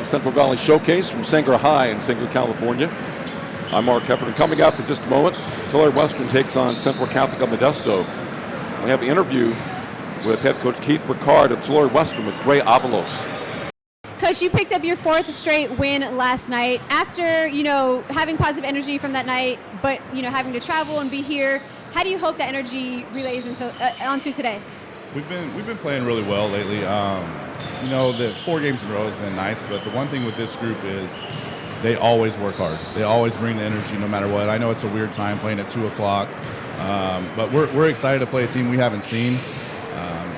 Central Valley Showcase from Sanger High in Sanger, California. I'm Mark Heffernan. Coming up in just a moment, Tulare Western takes on Central Catholic of Modesto. We have an interview with head coach Keith Ricard of Tulare Western with Gray Avalos. Coach, you picked up your 4th straight win last night after, having positive energy from that night, but, having to travel and be here. How do you hope that energy relays onto today? We've been playing really well lately. The 4 games in a row has been nice, but the one thing with this group is they always work hard. They always bring the energy no matter what. I know it's a weird time playing at 2 o'clock, but we're excited to play a team we haven't seen.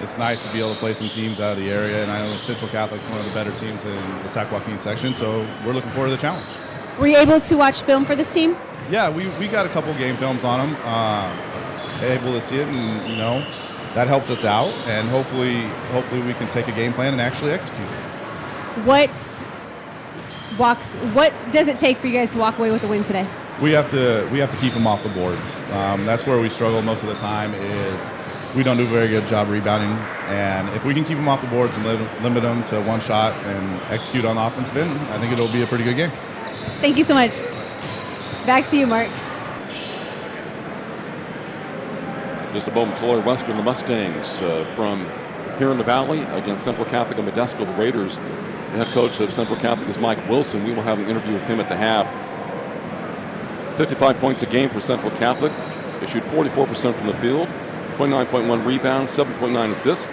It's nice to be able to play some teams out of the area, and I know Central Catholic's one of the better teams in the Sac Joaquin section, so we're looking forward to the challenge. Were you able to watch film for this team? Yeah, we got a couple game films on them. Able to see it, and that helps us out, and hopefully we can take a game plan and actually execute it. What does it take for you guys to walk away with a win today? We have to keep them off the boards. That's where we struggle most of the time. Is we don't do a very good job rebounding, and if we can keep them off the boards and limit them to one shot and execute on the offensive end, I think it'll be a pretty good game. Thank you so much. Back to you, Mark. Just a moment, Tulare Western, the Mustangs from here in the Valley against Central Catholic of Modesto, the Raiders. The head coach of Central Catholic is Mike Wilson. We will have an interview with him at the half. 55 points a game for Central Catholic. They shoot 44% from the field, 29.1 rebounds, 7.9 assists,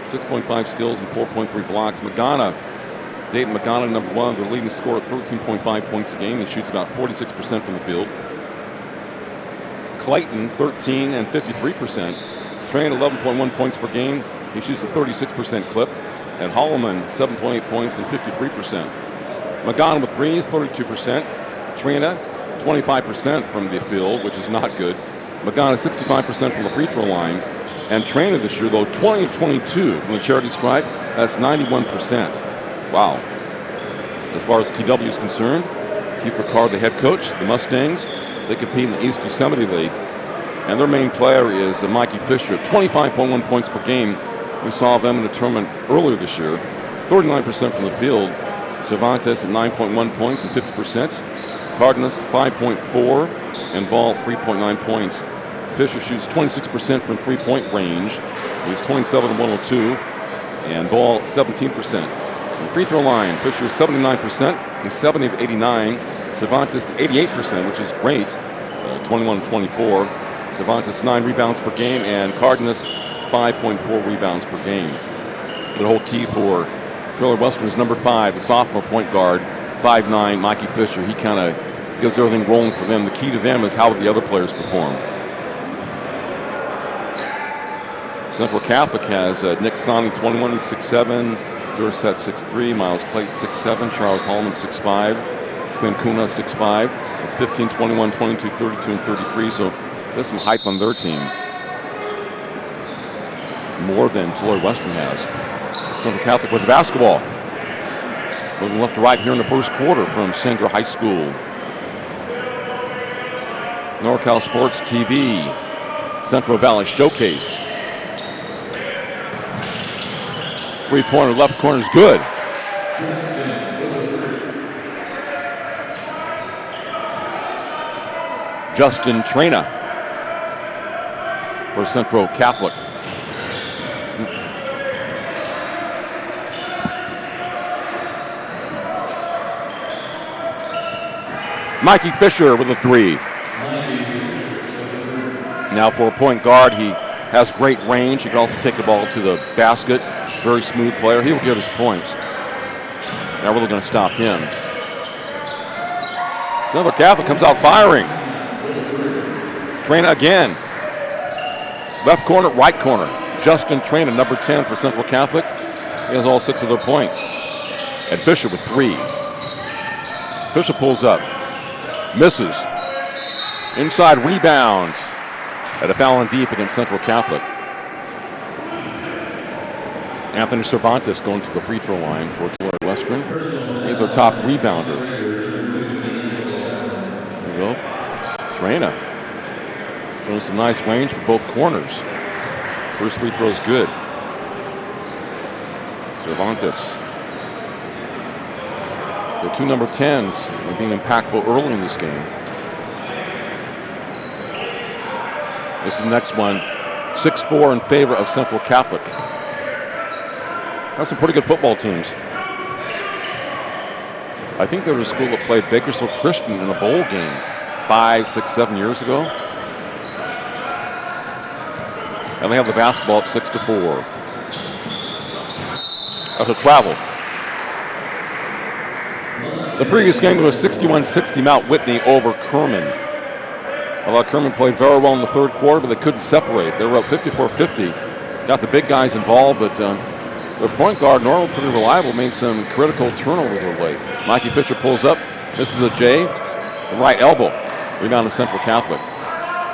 6.5 steals, and 4.3 blocks. Dayton Magana, number 1, their leading scorer at 13.5 points a game. He shoots about 46% from the field. Clayton, 13 and 53%. Train, 11.1 points per game. He shoots a 36% clip. And Holloman, 7.8 points and 53%. Magana with threes, 32%. Trina, 25% from the field, which is not good. Magana, 65% from the free throw line. And Trina this year, though, 20-22 from the charity stripe. That's 91%. Wow. As far as TW is concerned, Keith Ricard, the head coach, the Mustangs, they compete in the East Yosemite League, and their main player is Mikey Fisher, 25.1 points per game. We saw them in the tournament earlier this year, 39% from the field. Cervantes at 9.1 points and 50%. Cardenas 5.4 and Ball 3.9 points. Fisher shoots 26% from three-point range. He's 27-102, and Ball 17%. From the free throw line, Fisher is 79%. He's 70 of 89. Cervantes 88%, which is great, 21-24. Cervantes 9 rebounds per game, and Cardenas 5.4 rebounds per game. The whole key for Tulare Western is number 5, the sophomore point guard, 5'9", Mikey Fisher. He kind of gets everything rolling for them. The key to them is how the other players perform. Central Catholic has Nick Sonny, 21, he's 6'7", Durset 6'3", Miles Clayton 6'7", Charles Hallman 6'5", Quinn Kuna 6'5". It's 15, 21, 22, 32, and 33, so there's some height on their team. More than Tulare Western has. Central Catholic with the basketball. Moving left to right here in the first quarter from Sanger High School. NorCal Sports TV, Central Valley Showcase. Three-pointer left corner is good. Justin Trina for Central Catholic. Mikey Fisher with a three. Now for a point guard, he has great range. He can also take the ball to the basket. Very smooth player. He will get his points. Not really going to stop him. Central Catholic comes out firing. Trina again. Left corner, right corner. Justin Trina, number 10 for Central Catholic. He has all 6 of their points. And Fisher with 3. Fisher pulls up. Misses. Inside rebounds. At a foul on deep against Central Catholic. Anthony Cervantes going to the free throw line for Tulare Western. He has their top rebounder. There you go. Trena showing some nice range for both corners. First free throw is good. Cervantes. So 2 number 10s are being impactful early in this game. This is the next one. 6-4 in favor of Central Catholic. Got some pretty good football teams. I think there was a school that played Bakersfield Christian in a bowl game 5, 6, 7 years ago. And they have the basketball up 6-4. That's a travel. The previous game was 61-60 Mount Whitney over Kerman. I thought Kerman played very well in the third quarter, but they couldn't separate. They were up 54-50. Got the big guys involved, but their point guard, Normal, pretty reliable, made some critical turnovers of late. Mikey Fisher pulls up. This is a J. The right elbow. Rebound to Central Catholic.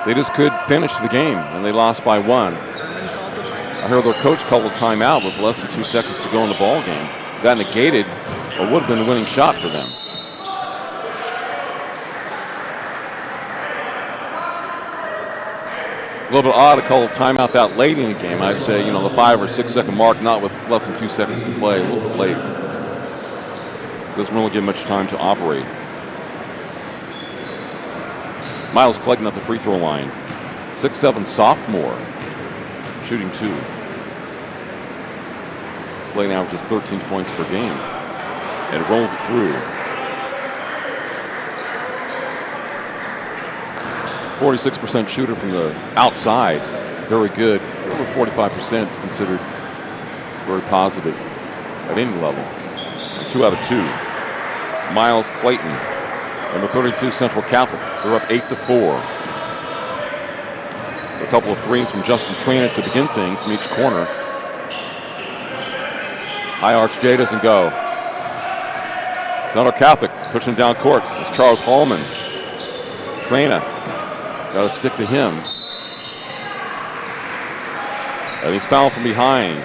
They just could finish the game, and they lost by 1. I heard their coach call a timeout with less than 2 seconds to go in the ball game. That negated or would have been the winning shot for them. A little bit odd to call a timeout that late in the game. I'd say, the 5 or 6 second mark, not with less than 2 seconds to play, a little bit late. Doesn't really give much time to operate. Miles Clayton at the free throw line. 6'7" sophomore, shooting 2. Clayton averages 13 points per game. And rolls it through. 46% shooter from the outside. Very good. Over 45% is considered very positive at any level. 2 out of 2. Miles Clayton, number 32, Central Catholic. They're up 8-4. A couple of threes from Justin Trena to begin things from each corner. High arch J doesn't go. Central Catholic pushing down court. It's Charles Hallman. Trena. Got to stick to him. And he's fouled from behind.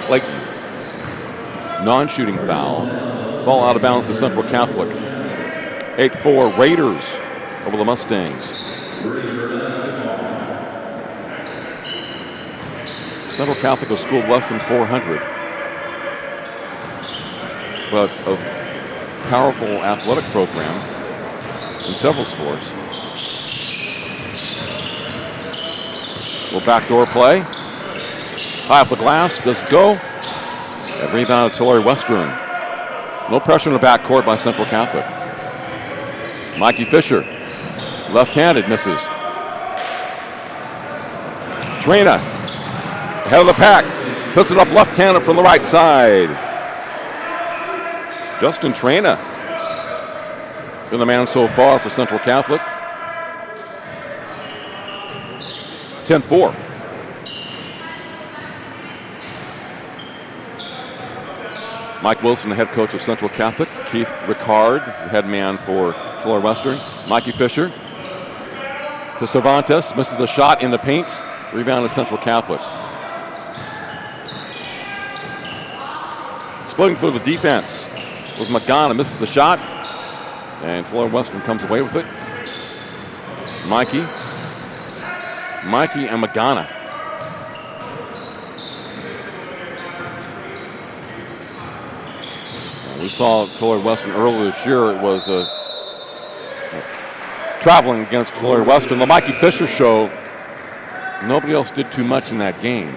Clayton. Non-shooting foul. Ball out of bounds to Central Catholic. 8-4 Raiders over the Mustangs. Central Catholic has scored less than 400. But a powerful athletic program in several sports. Little backdoor play. High off the glass, doesn't go. That rebound to Tulare Western. No pressure in the backcourt by Central Catholic. Mikey Fisher, left-handed, misses. Trena, ahead of the pack, puts it up left-handed from the right side. Justin Trena, been the man so far for Central Catholic. 10-4. Mike Wilson, the head coach of Central Catholic. Keith Ricard, the head man for Tulare Western. Mikey Fisher to Cervantes. Misses the shot in the paint. Rebound to Central Catholic. Splitting through the defense was Magana. Misses the shot. And Tulare Western comes away with it. Mikey and Magana. We saw Tulare Western earlier this year. It was traveling against Tulare Western. The Mikey Fisher show, nobody else did too much in that game.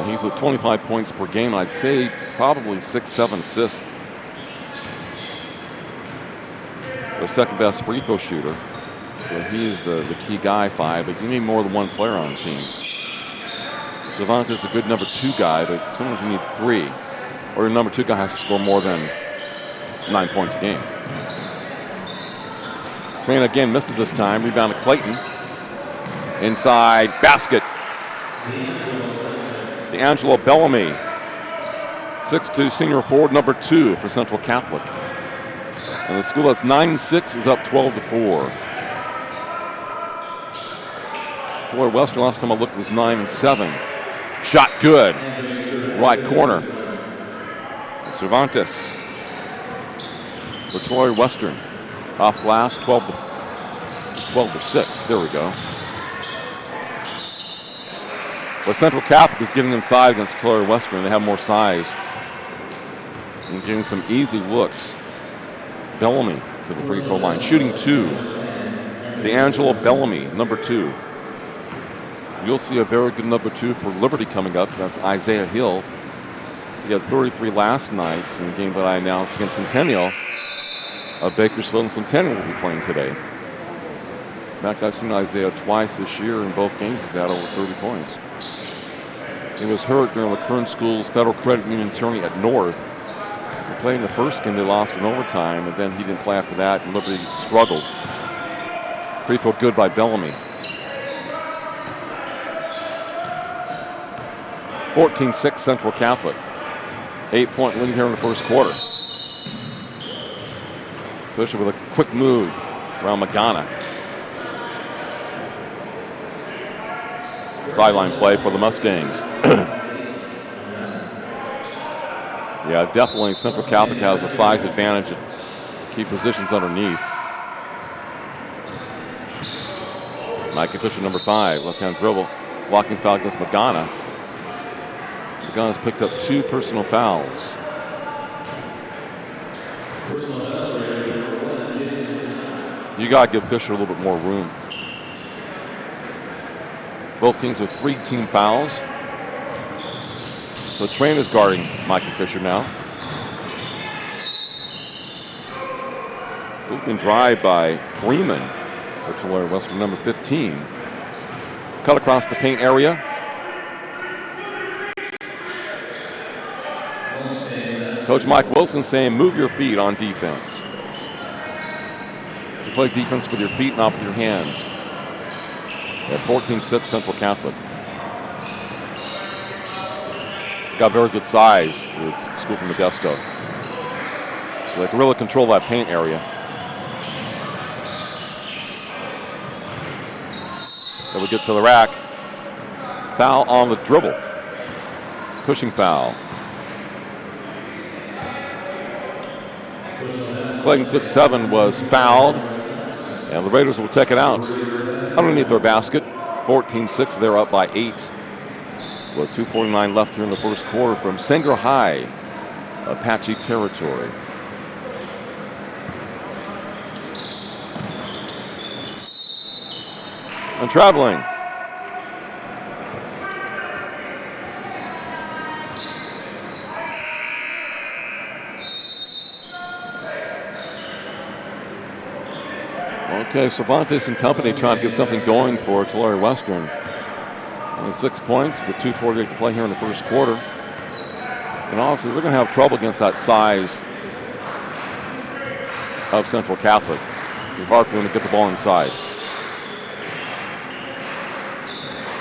He's at 25 points per game. I'd say probably 6-7 assists. Their second best free throw shooter. So he is the key guy, 5, but you need more than one player on the team. Cervantes is a good number 2 guy, but sometimes you need 3. Or your number 2 guy has to score more than 9 points a game. Trena again misses this time. Rebound to Clayton. Inside basket. D'Angelo Bellamy. 6'2", senior forward, number 2 for Central Catholic. And the school that's 9-6 is up 12-4. Tulare Western, last time I looked, was 9-7. Shot good. Right corner. Cervantes for Tulare Western. Off glass, 12 to 6. There we go. But Central Catholic is getting inside against Tulare Western. They have more size and getting some easy looks. Bellamy to the free throw line, shooting 2. D'Angelo Bellamy, number 2. You'll see a very good number 2 for Liberty coming up. That's Isaiah Hill. He had 33 last night in the game that I announced against Centennial. Bakersfield and Centennial will be playing today. In fact, I've seen Isaiah twice this year. In both games, he's had over 30 points. He was hurt during the Kern School's Federal Credit Union tourney at North. He played in the first game, they lost in overtime, and then he didn't play after that, and Liberty struggled. Free throw good by Bellamy. 14-6 Central Catholic. 8-point lead here in the first quarter. Fisher with a quick move around Magana. Sideline play for the Mustangs. Yeah, definitely Central Catholic has a size advantage at key positions underneath. Mikey Fisher, number 5, left-hand dribble. Blocking foul against Magana. Magana's picked up 2 personal fouls. You got to give Fisher a little bit more room. Both teams with 3 team fouls. So Train is guarding Mikey Fisher now. Good drive by Freeman for Tulare Western, number 15. Cut across the paint area. Coach Mike Wilson saying, move your feet on defense. You play defense with your feet, not with your hands. At 14-6 Central Catholic. Got very good size to School from Modesto. So they can really control that paint area. Then we get to the rack. Foul on the dribble. Pushing foul. Clayton 6'7" was fouled, and the Raiders will take it out underneath their basket. 14-6, they're up by 8. With 2:49 left here in the first quarter from Sanger High, Apache territory. And traveling. Okay, Cervantes and company trying to get something going for Tulare Western. Only 6 points with 2:48 to play here in the first quarter. And honestly, they're going to have trouble against that size of Central Catholic. It's hard for them to get the ball inside.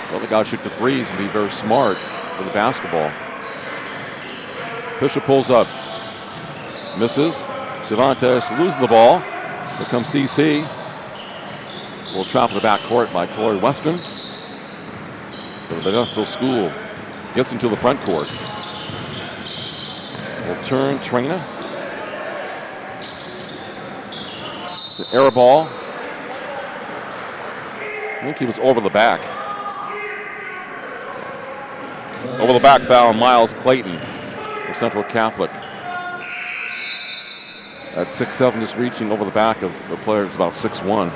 Well, they got to shoot the threes and be very smart with the basketball. Fisher pulls up. Misses. Cervantes loses the ball. Here comes CC. Will trap in the backcourt by Tulare Western. The Modesto School gets into the front court. Will turn Traina. It's an air ball. I think he was over the back. Over the back foul, Miles Clayton for Central Catholic. At 6'7", just reaching over the back of the player that's about 6'1".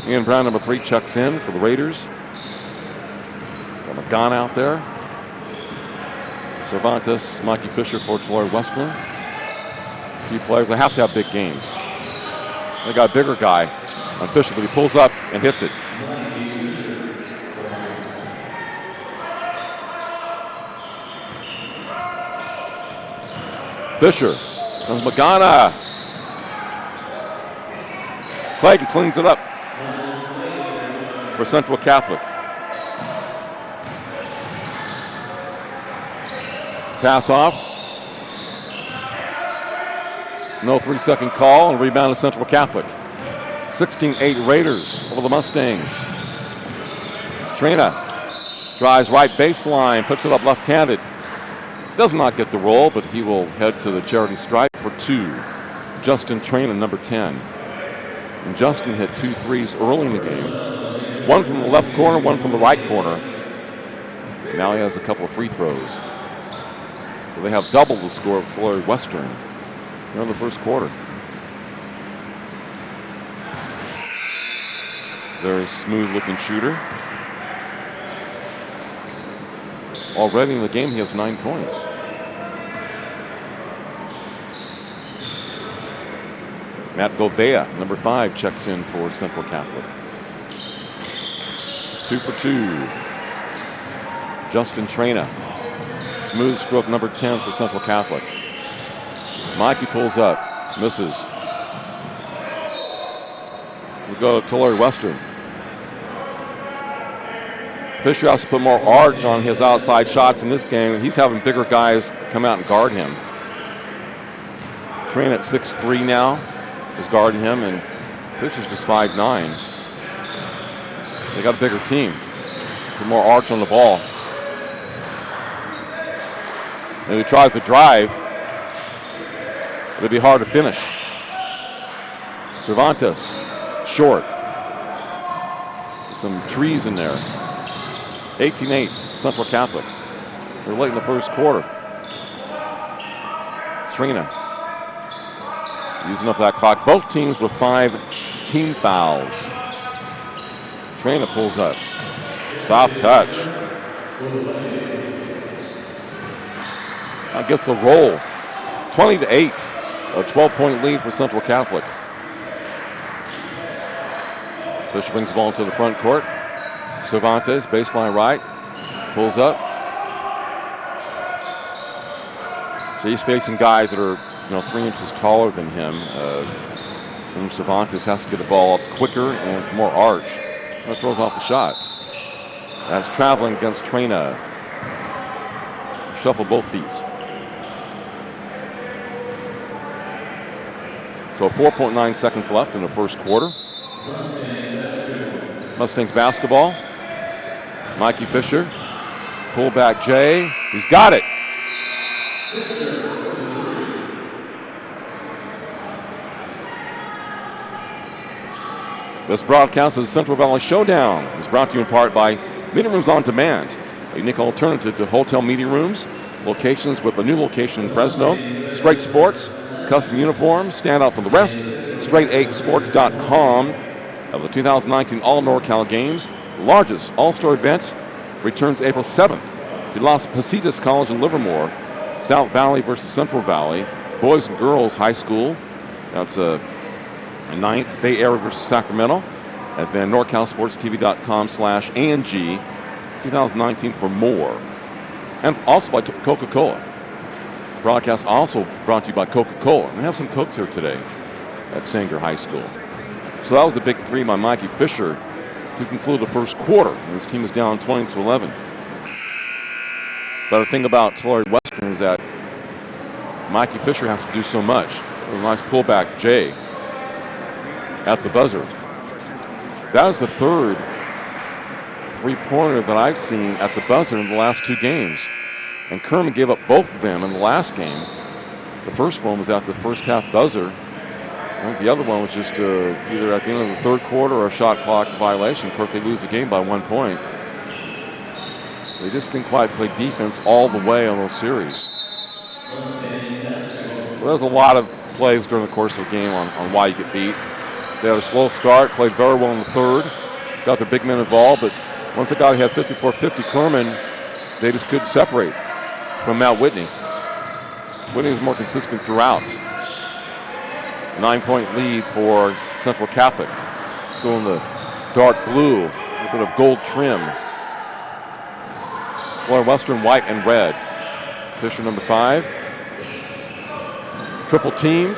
Ian Brown, number 3, checks in for the Raiders. Got McGon out there. Cervantes, Mikey Fisher for Tulare Western. Key players, they have to have big games. They got a bigger guy on Fisher, but he pulls up and hits it. Fisher comes Magana. Clayton cleans it up for Central Catholic. Pass off. No 3-second call, and rebound to Central Catholic. 16-8 Raiders over the Mustangs. Traina drives right baseline, puts it up left-handed. Does not get the roll, but he will head to the charity stripe for 2. Justin Traina, number 10. And Justin hit 2 threes early in the game. One from the left corner, one from the right corner. Now he has a couple of free throws. So they have double the score of Tulare Western in the first quarter. Very smooth-looking shooter. Already in the game, he has 9 points. Matt Govea, number 5, checks in for Central Catholic. 2 for 2. Justin Traina. Smooth stroke, number 10 for Central Catholic. Mikey pulls up, misses. We go to Tulare Western. Fisher has to put more arch on his outside shots in this game. He's having bigger guys come out and guard him. Traina at 6'3" now is guarding him, and Fisher's just 5'9". They got a bigger team. Put more arch on the ball. And he tries to drive. It'll be hard to finish. Cervantes, short. Some trees in there. 18-8, Central Catholic. They're late in the first quarter. Traina using up that clock. Both teams with 5 team fouls. Traina pulls up. Soft touch. That gets the roll. 20-8. A 12-point lead for Central Catholic. Fisher brings the ball into the front court. Cervantes, baseline right, pulls up. So he's facing guys that are, 3 inches taller than him. And Cervantes has to get the ball up quicker and with more arch. That throws off the shot. That's traveling against Traina. Shuffle both feet. So 4.9 seconds left in the first quarter. Mustangs basketball. Mikey Fisher. Pull back Jay. He's got it. This broadcast of the Central Valley Showdown is brought to you in part by Meeting Rooms on Demand, a unique alternative to hotel meeting rooms. Locations with a new location in Fresno. Straight Sports, custom uniforms, stand out from the rest. Straight8sports.com. Of the 2019 All-NorCal Games, largest all-star events, returns April 7th to Las Positas College in Livermore. South Valley versus Central Valley. Boys and girls high school. That's a 9th. Bay Area versus Sacramento. And then NorCalSportsTV.com/ANG 2019 for more. And also by Coca-Cola. Broadcast also brought to you by Coca-Cola. We have some Cokes here today at Sanger High School. So that was a big 3 by Mikey Fisher to conclude the first quarter. And this team is down 20-11. But the thing about Tulare Western is that Mikey Fisher has to do so much. A nice pullback, Jay, at the buzzer. That is the third three-pointer that I've seen at the buzzer in the last 2 games. And Kerman gave up both of them in the last game. The first one was at the first half buzzer. I think the other one was just either at the end of the third quarter or a shot clock violation. Of course, they lose the game by 1 point. They just didn't quite play defense all the way on those series. Well, there's a lot of plays during the course of the game on why you get beat. They had a slow start, played very well in the third, got their big men involved, but once they got ahead 54-50, Kerman, they just couldn't separate from Matt Whitney. Whitney was more consistent throughout. 9-point lead for Central Catholic. Let's go in the dark blue, a little bit of gold trim. Tulare Western, white and red. Fisher, number 5. Triple teamed.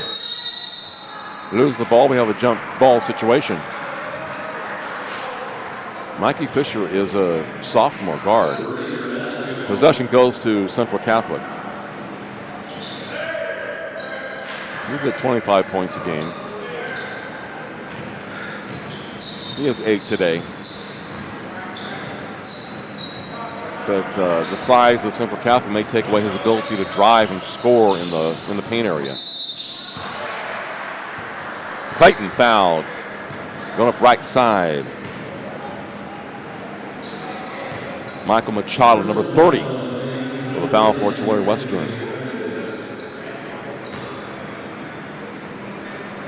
Lose the ball. We have a jump ball situation. Mikey Fisher is a sophomore guard. Possession goes to Central Catholic. He's at 25 points a game. He has 8 today. that the size of Central Catholic may take away his ability to drive and score in the paint area. Clayton fouled. Going up right side. Michael Machado, number 30, with a foul for Tulare Western.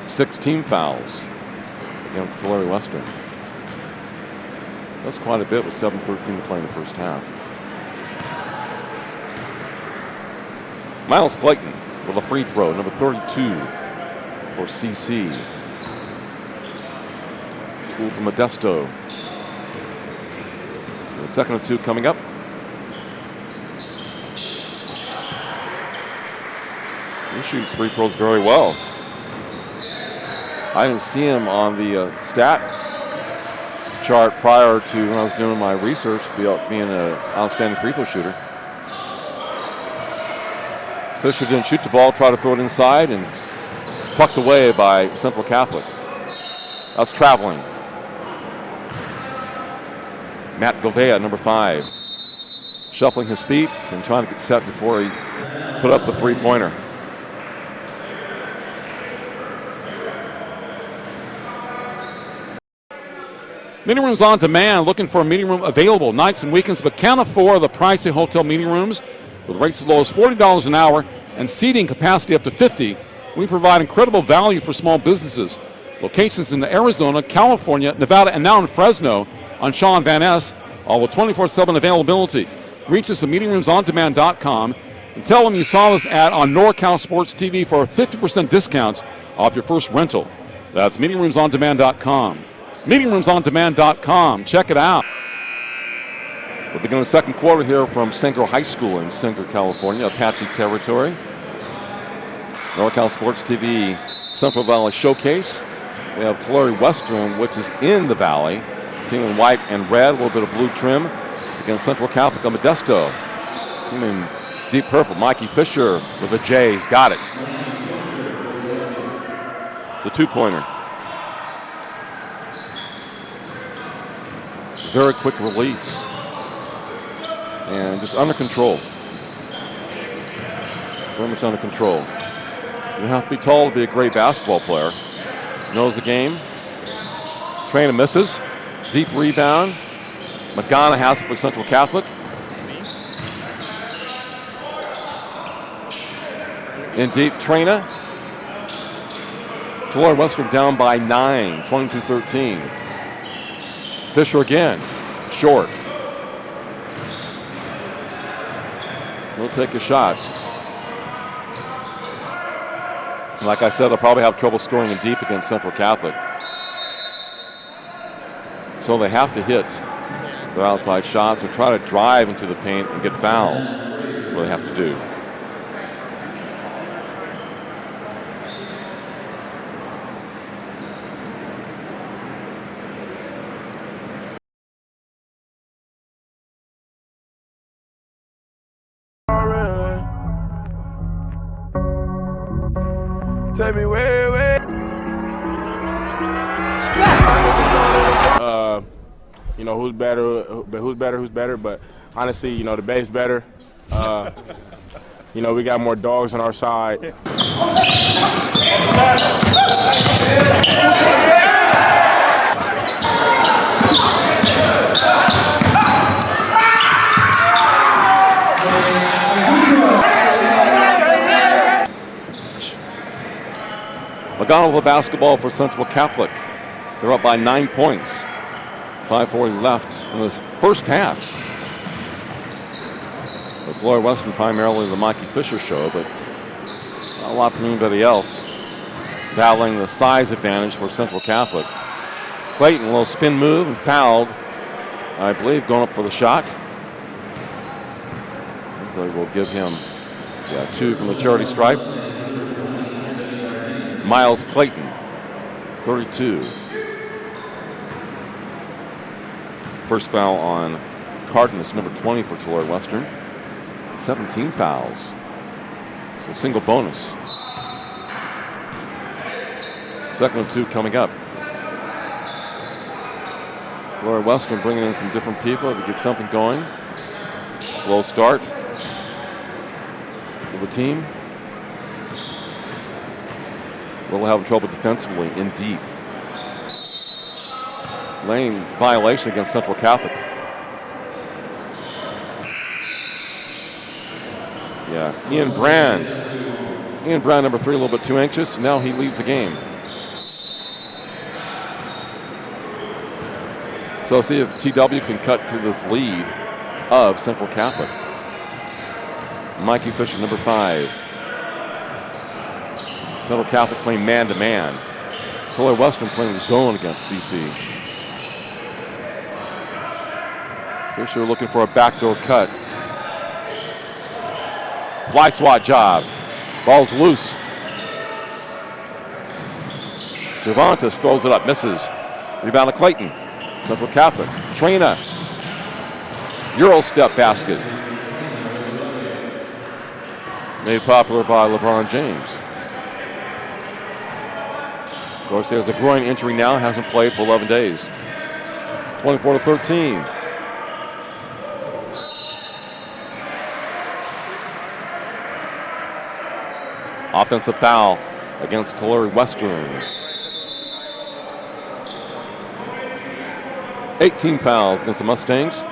6 team fouls against Tulare Western. That's quite a bit with 7:13 to play in the first half. Miles Clayton with a free throw, number 32 for CC. School from Modesto. And the second of 2 coming up. He shoots free throws very well. I didn't see him on the stat chart prior to when I was doing my research, being an outstanding free throw shooter. Fisher didn't shoot the ball, tried to throw it inside, and plucked away by Central Catholic. That's traveling. Matt Govea, number 5, shuffling his feet and trying to get set before he put up the three-pointer. Meeting rooms on demand. Looking for a meeting room available nights and weekends, but can't afford the pricey hotel meeting rooms with rates as low as $40 an hour and seating capacity up to 50. We provide incredible value for small businesses. Locations in Arizona, California, Nevada, and now in Fresno on Sean Van Ness, all with 24/7 availability. Reach us at meetingroomsondemand.com and tell them you saw this ad on NorCal Sports TV for a 50% discount off your first rental. That's meetingroomsondemand.com. Meetingroomsondemand.com. Check it out. We'll begin the second quarter here from Sanger High School in Sanger, California, Apache territory. NorCal Sports TV Central Valley Showcase. We have Tulare Western, which is in the Valley. Team in white and red, a little bit of blue trim against Central Catholic of Modesto. Team in deep purple, Mikey Fisher with the J's, got it. It's a 2-pointer. Very quick release. And just under control. Very much under control. You don't have to be tall to be a great basketball player. Knows the game. Trainer misses. Deep rebound. Magana has it for Central Catholic. In deep, Traina. Tulare Western down by 9, 22-13. Fisher again, short. We'll take his shots. Like I said, they'll probably have trouble scoring in deep against Central Catholic. So they have to hit their outside shots or try to drive into the paint and get fouls. That's what they have to do. Take me way. You know, who's better, but honestly, you know, the Bay's better. You know, we got more dogs on our side. McDonald with basketball for Central Catholic. They're up by 9 points. 5:40 left in this first half. It's Tulare Western primarily the Mikey Fisher show, but not a lot from anybody else. Battling the size advantage for Central Catholic. Clayton, a little spin move and fouled, I believe, going up for the shot. They will give him 2 from the charity stripe. Miles Clayton, 32. First foul on Cardenas, number 20 for Tulare Western. 17 fouls. So a single bonus. Second of 2 coming up. Tulare Western bringing in some different people to get something going. Slow start for the team. Will have trouble defensively in deep. Lane violation against Central Catholic. Yeah, Ian Brand, number 3, a little bit too anxious. Now he leaves the game. So let's see if TW can cut to this lead of Central Catholic. Mikey Fisher, number 5. Central Catholic playing man-to-man. Tulare Western playing zone against CC. Fisher looking for a backdoor cut. Fly swat job. Ball's loose. Cervantes throws it up, misses. Rebound to Clayton. Central Catholic. Trina. Euro step basket. Made popular by LeBron James. Of course, he has a groin injury now, hasn't played for 11 days. 24-13. Offensive foul against Tulare Western. 18 fouls against the Mustangs.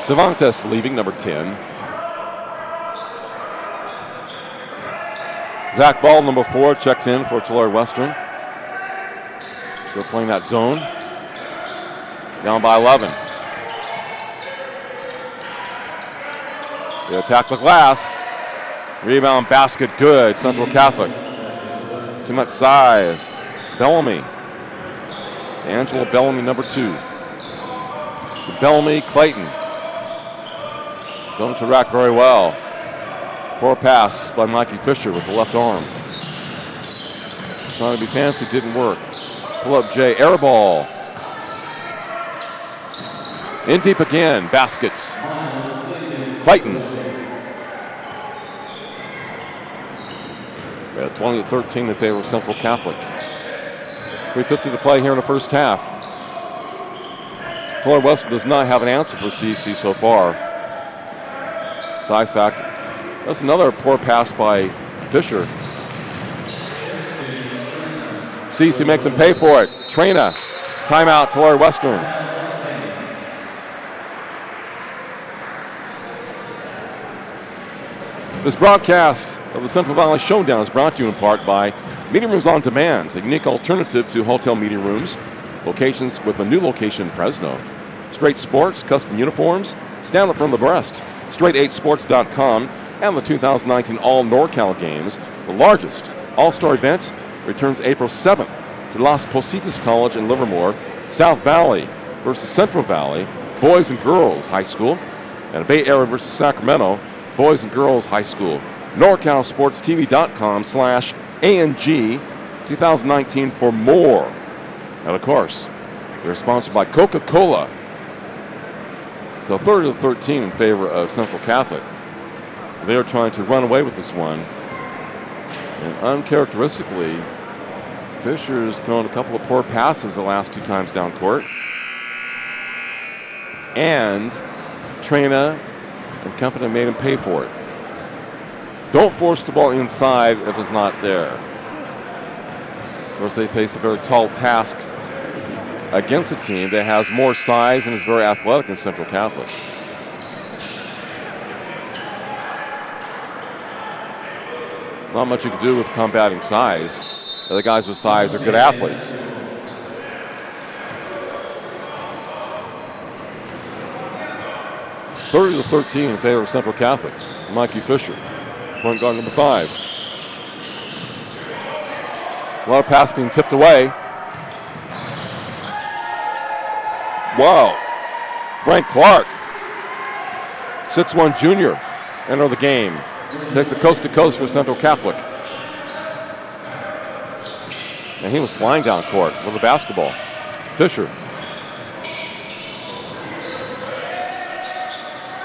Cervantes leaving, number 10. Zach Ball, number 4, checks in for Tulare Western. Still playing that zone. Down by 11. They attack the glass. Rebound basket good. Central Catholic. Too much size. Bellamy. Angela Bellamy, number 2. Bellamy, Clayton. Don't interact very well. Poor pass by Mikey Fisher with the left arm. Trying to be fancy, didn't work. Pull up Jay, air ball. In deep again, baskets. Clayton. 20-13 in favor of Central Catholic. 3:50 to play here in the first half. Tulare Western does not have an answer for CC so far. Size factor. That's another poor pass by Fisher. CC makes him pay for it. Trina. Timeout, Tulare Western. This broadcast of the Central Valley Showdown is brought to you in part by Meeting Rooms on Demand, a unique alternative to hotel meeting rooms. Locations with a new location in Fresno. Straight Sports, custom uniforms, stand up from the breast. Straight8sports.com and the 2019 All NorCal Games, the largest all-star event, returns April 7th to Las Positas College in Livermore, South Valley versus Central Valley, Boys and Girls High School, and Bay Area versus Sacramento, Boys and Girls High School. NorCalSportsTV.com/ANG 2019 for more. And of course, they're sponsored by Coca-Cola. So 30-13 in favor of Central Catholic. They are trying to run away with this one. And uncharacteristically, Fisher's thrown a couple of poor passes the last 2 times down court. And Trina and company made him pay for it. Don't force the ball inside if it's not there. Of course, they face a very tall task against a team that has more size and is very athletic than Central Catholic. Not much you can do with combating size. The guys with size are good athletes. (30-13) in favor of Central Catholic. Mikey Fisher, point guard number 5. A lot of pass being tipped away. Wow. Frank Clark, 6'1" junior, enter the game. Takes it coast to coast for Central Catholic. And he was flying down court with a basketball. Fisher.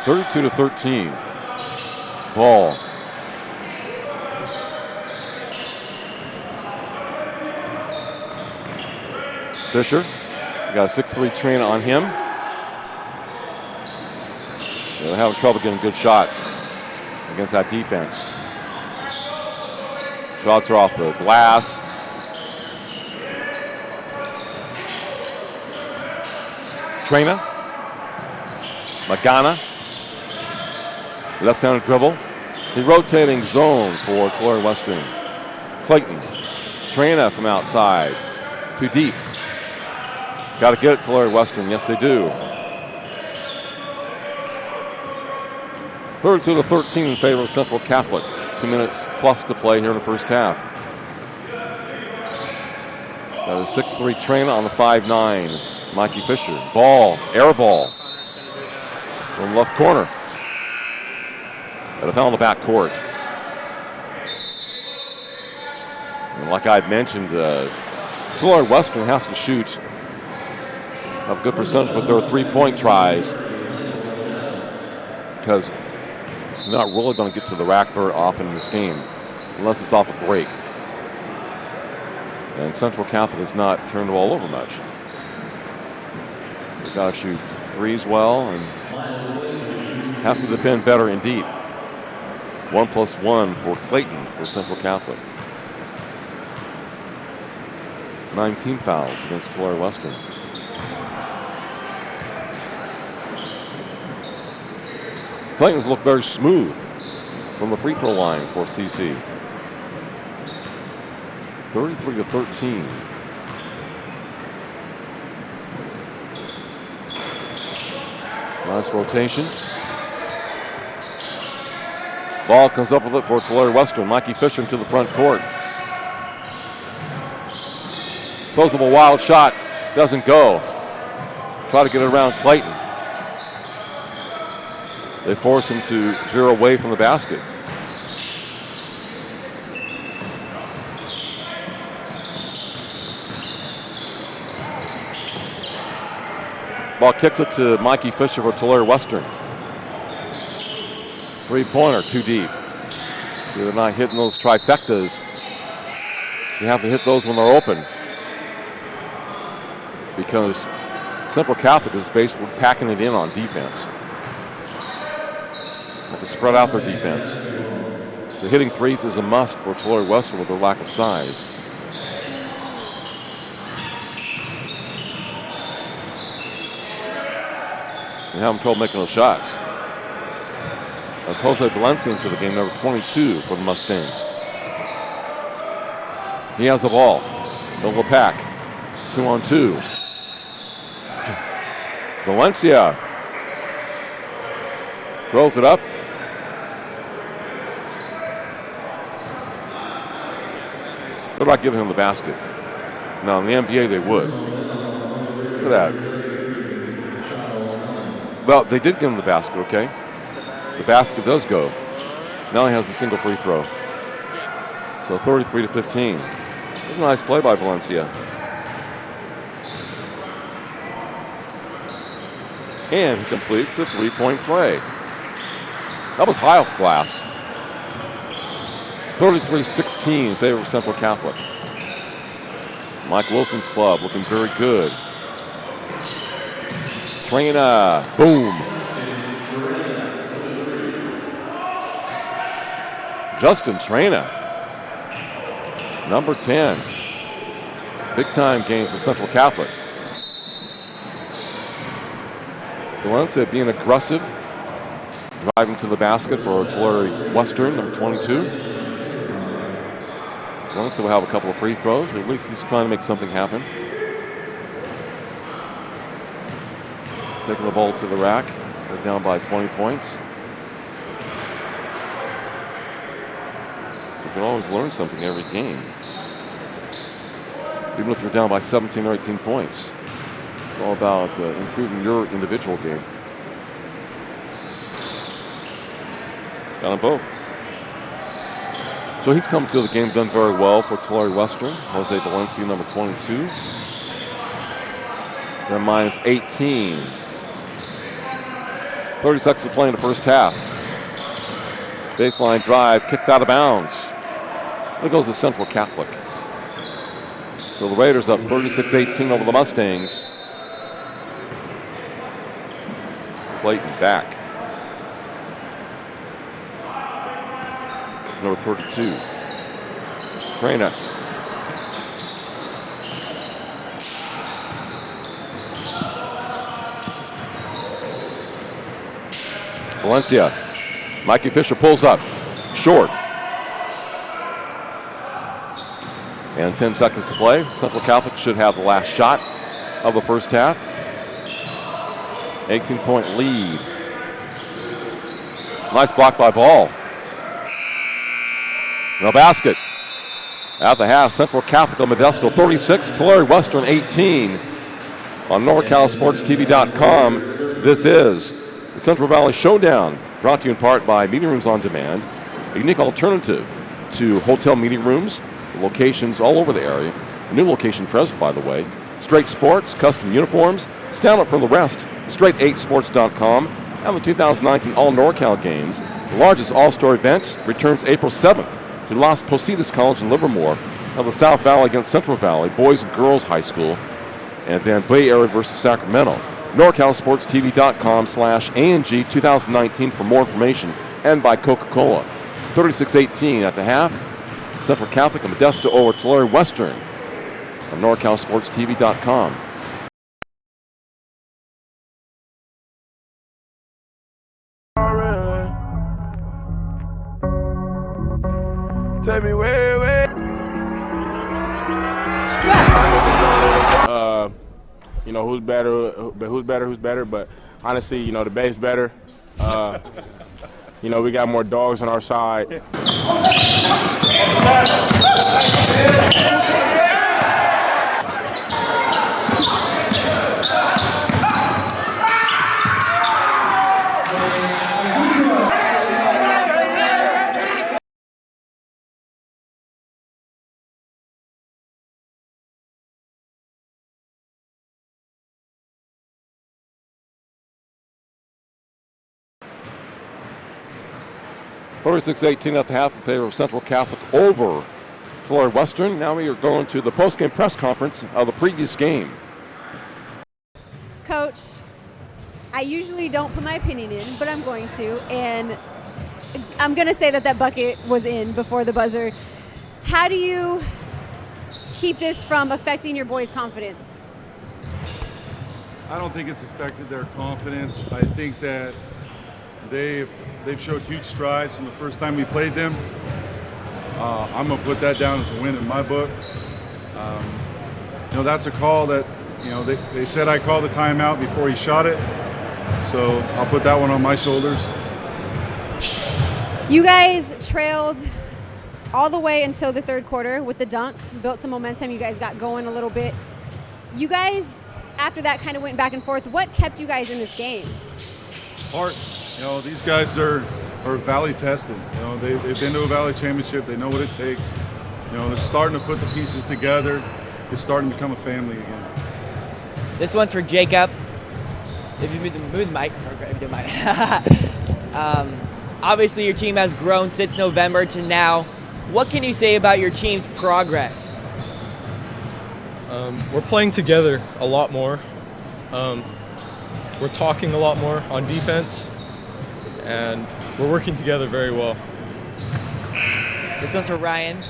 32-13. Ball. Fisher. Got a 6'3" Trina on him. They're having trouble getting good shots against that defense. Shots are off the glass. Trina. Magana. Left-handed dribble. The rotating zone for Tulare Western. Clayton. Trina from outside. Too deep. Got to get it, Tulare Western. Yes, they do. 32-13 in favor of Central Catholic. 2 minutes plus to play here in the first half. That is 6'3" Trina on the 5'9". Mikey Fisher. Ball. Air ball. From left corner. But a foul in the back court. And like I had mentioned, Tulare Western has to shoot a good percentage with their three-point tries because they're not really going to get to the rack very often in this game unless it's off a break. And Central Catholic has not turned the ball over much. They've got to shoot threes well and have to defend better indeed. 1+1 for Clayton for Central Catholic. 19 fouls against Tulare Western. Clayton's looked very smooth from the free throw line for CC. 33-13. Nice rotation. Ball comes up with it for Tulare Western. Mikey Fisher into the front court. Throws up a wild shot. Doesn't go. Try to get it around Clayton. They force him to veer away from the basket. Ball kicks it to Mikey Fisher for Tulare Western. Three-pointer, too deep. You're not hitting those trifectas. You have to hit those when they're open. Because Central Catholic is basically packing it in on defense. Have to spread out their defense. The hitting threes is a must for Tulare Western with their lack of size. They're having trouble making those shots. That's Jose Valencia into the game, number 22 for the Mustangs. He has the ball. Double pack. 2-on-2. Valencia throws it up. They're not giving him the basket. Now, in the NBA, they would. Look at that. Well, they did give him the basket, okay? The basket does go. Now he has a single free throw. So 33-15. That's a nice play by Valencia. And he completes the three-point play. That was high off glass. 33-16 in favor of Central Catholic. Mike Wilson's club looking very good. Trina, boom. Justin Trina, number 10. Big time game for Central Catholic. Valencia being aggressive, driving to the basket for Tulare Western, number 22. Valencia will have a couple of free throws. At least he's trying to make something happen. Taking the ball to the rack. They're down by 20 points. You can always learn something every game. Even if you're down by 17 or 18 points. It's all about improving your individual game. Got them both. So he's come to the game done very well for Tulare Western. Jose Valencia, number 22. They're minus 18. 30 seconds to play in the first half. Baseline drive, kicked out of bounds. There goes the Central Catholic. So the Raiders up 36-18 over the Mustangs. Clayton back. number 32. Trina. Valencia. Mikey Fisher pulls up. Short. And 10 seconds to play. Central Catholic should have the last shot of the first half. 18-point lead. Nice block by Ball. No basket. At the half, Central Catholic of Modesto 36, Tulare Western 18. On NorCalSportsTV.com, this is the Central Valley Showdown, brought to you in part by Meeting Rooms on Demand, a unique alternative to hotel meeting rooms, locations all over the area. A new location for us, by the way. Straight Sports, custom uniforms. Stand up from the rest. Straight8sports.com. And the 2019 All NorCal Games, the largest all-star event, returns April 7th to Las Positas College in Livermore of the South Valley against Central Valley, boys and girls high school, and then Bay Area versus Sacramento. NorCalSportsTV.com/ANG 2019 for more information, and by Coca-Cola. 36-18 at the half. Central Catholic and Modesto over Tulare Western on NorCalSportsTV.com. Take me way, way. You know, who's better, but honestly, you know, the Bay's better. You know, we got more dogs on our side. 36-18 at the half in favor of Central Catholic over Tulare Western. Now we are going to the post-game press conference of the previous game. Coach, I usually don't put my opinion in, but I'm going to. And I'm going to say that bucket was in before the buzzer. How do you keep this from affecting your boys' confidence? I don't think it's affected their confidence. I think that they've showed huge strides from the first time we played them. I'm going to put that down as a win in my book. You know, that's a call that, you know, they said I called the timeout before he shot it. So I'll put that one on my shoulders. You guys trailed all the way until the third quarter with the dunk, built some momentum. You guys got going a little bit. You guys, after that, kind of went back and forth. What kept you guys in this game? Heart. You know, these guys are Valley tested. You know, they've been to a Valley championship. They know what it takes. You know, they're starting to put the pieces together. It's starting to become a family again. This one's for Jacob. If you move the mic. Obviously, your team has grown since November to now. What can you say about your team's progress? We're playing together a lot more. We're talking a lot more on defense, and we're working together very well. This one's for Ryan.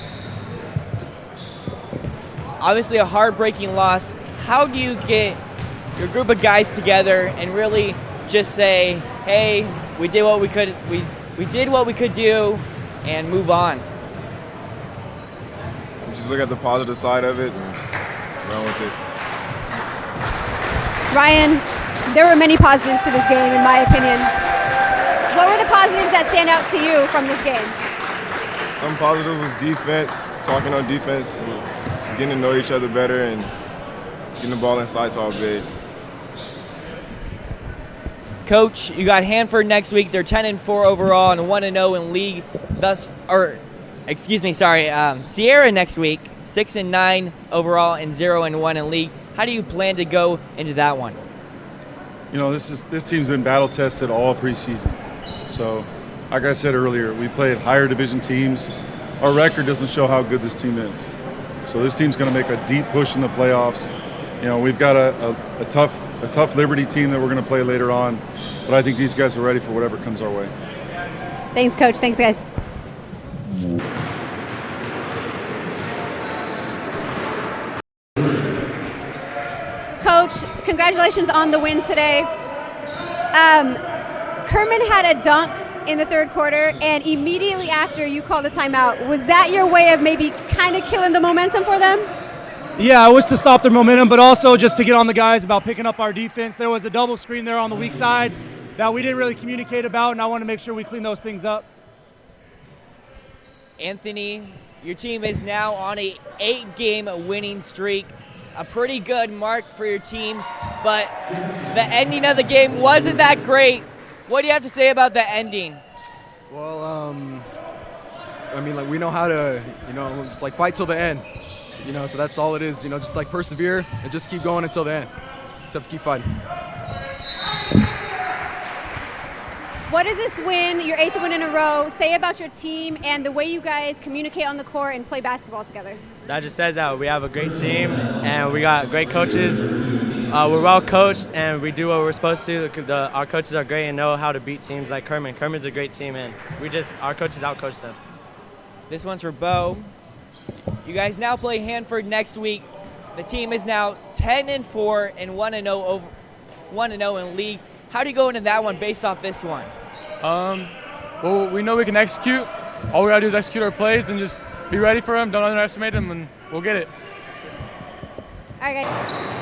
Obviously a heartbreaking loss. How do you get your group of guys together and really just say, hey, we did what we could, we did what we could do, and move on? We just look at the positive side of it and just run with it. Ryan, there were many positives to this game, in my opinion. What were the positives that stand out to you from this game? Some positive was defense, talking on defense, and just getting to know each other better and getting the ball inside to all bigs. Coach, you got Hanford next week. They're 10-4 overall and 1-0 in league. Sierra next week, 6-9 overall and 0-1 in league. How do you plan to go into that one? You know, this team's been battle tested all preseason. So, like I said earlier, we played higher division teams. Our record doesn't show how good this team is. So this team's going to make a deep push in the playoffs. You know, we've got a tough Liberty team that we're going to play later on. But I think these guys are ready for whatever comes our way. Thanks, Coach. Thanks, guys. congratulations on the win today. Kerman had a dunk in the third quarter, and immediately after you called a timeout. Was that your way of maybe kind of killing the momentum for them? Yeah, it was to stop their momentum, but also just to get on the guys about picking up our defense. There was a double screen there on the weak side that we didn't really communicate about, and I want to make sure we clean those things up. Anthony, your team is now on a 8-game winning streak. A pretty good mark for your team, but the ending of the game wasn't that great. What do you have to say about the ending? Well, I mean, like, we know how to, just like fight till the end. So that's all it is. Just like persevere and just keep going until the end. Just have to keep fighting. What does this win, your 8th win in a row, say about your team and the way you guys communicate on the court and play basketball together? That just says that we have a great team and we got great coaches. We're well coached and we do what we're supposed to. Our coaches are great and know how to beat teams like Kerman. Kerman's a great team and our coaches outcoach them. This one's for Bo. You guys now play Hanford next week. The team is now 10-4 and 1-0 in league. How do you go into that one based off this one? Well, we know we can execute. All we gotta do is execute our plays and just be ready for them. Don't underestimate them, and we'll get it. All right, guys.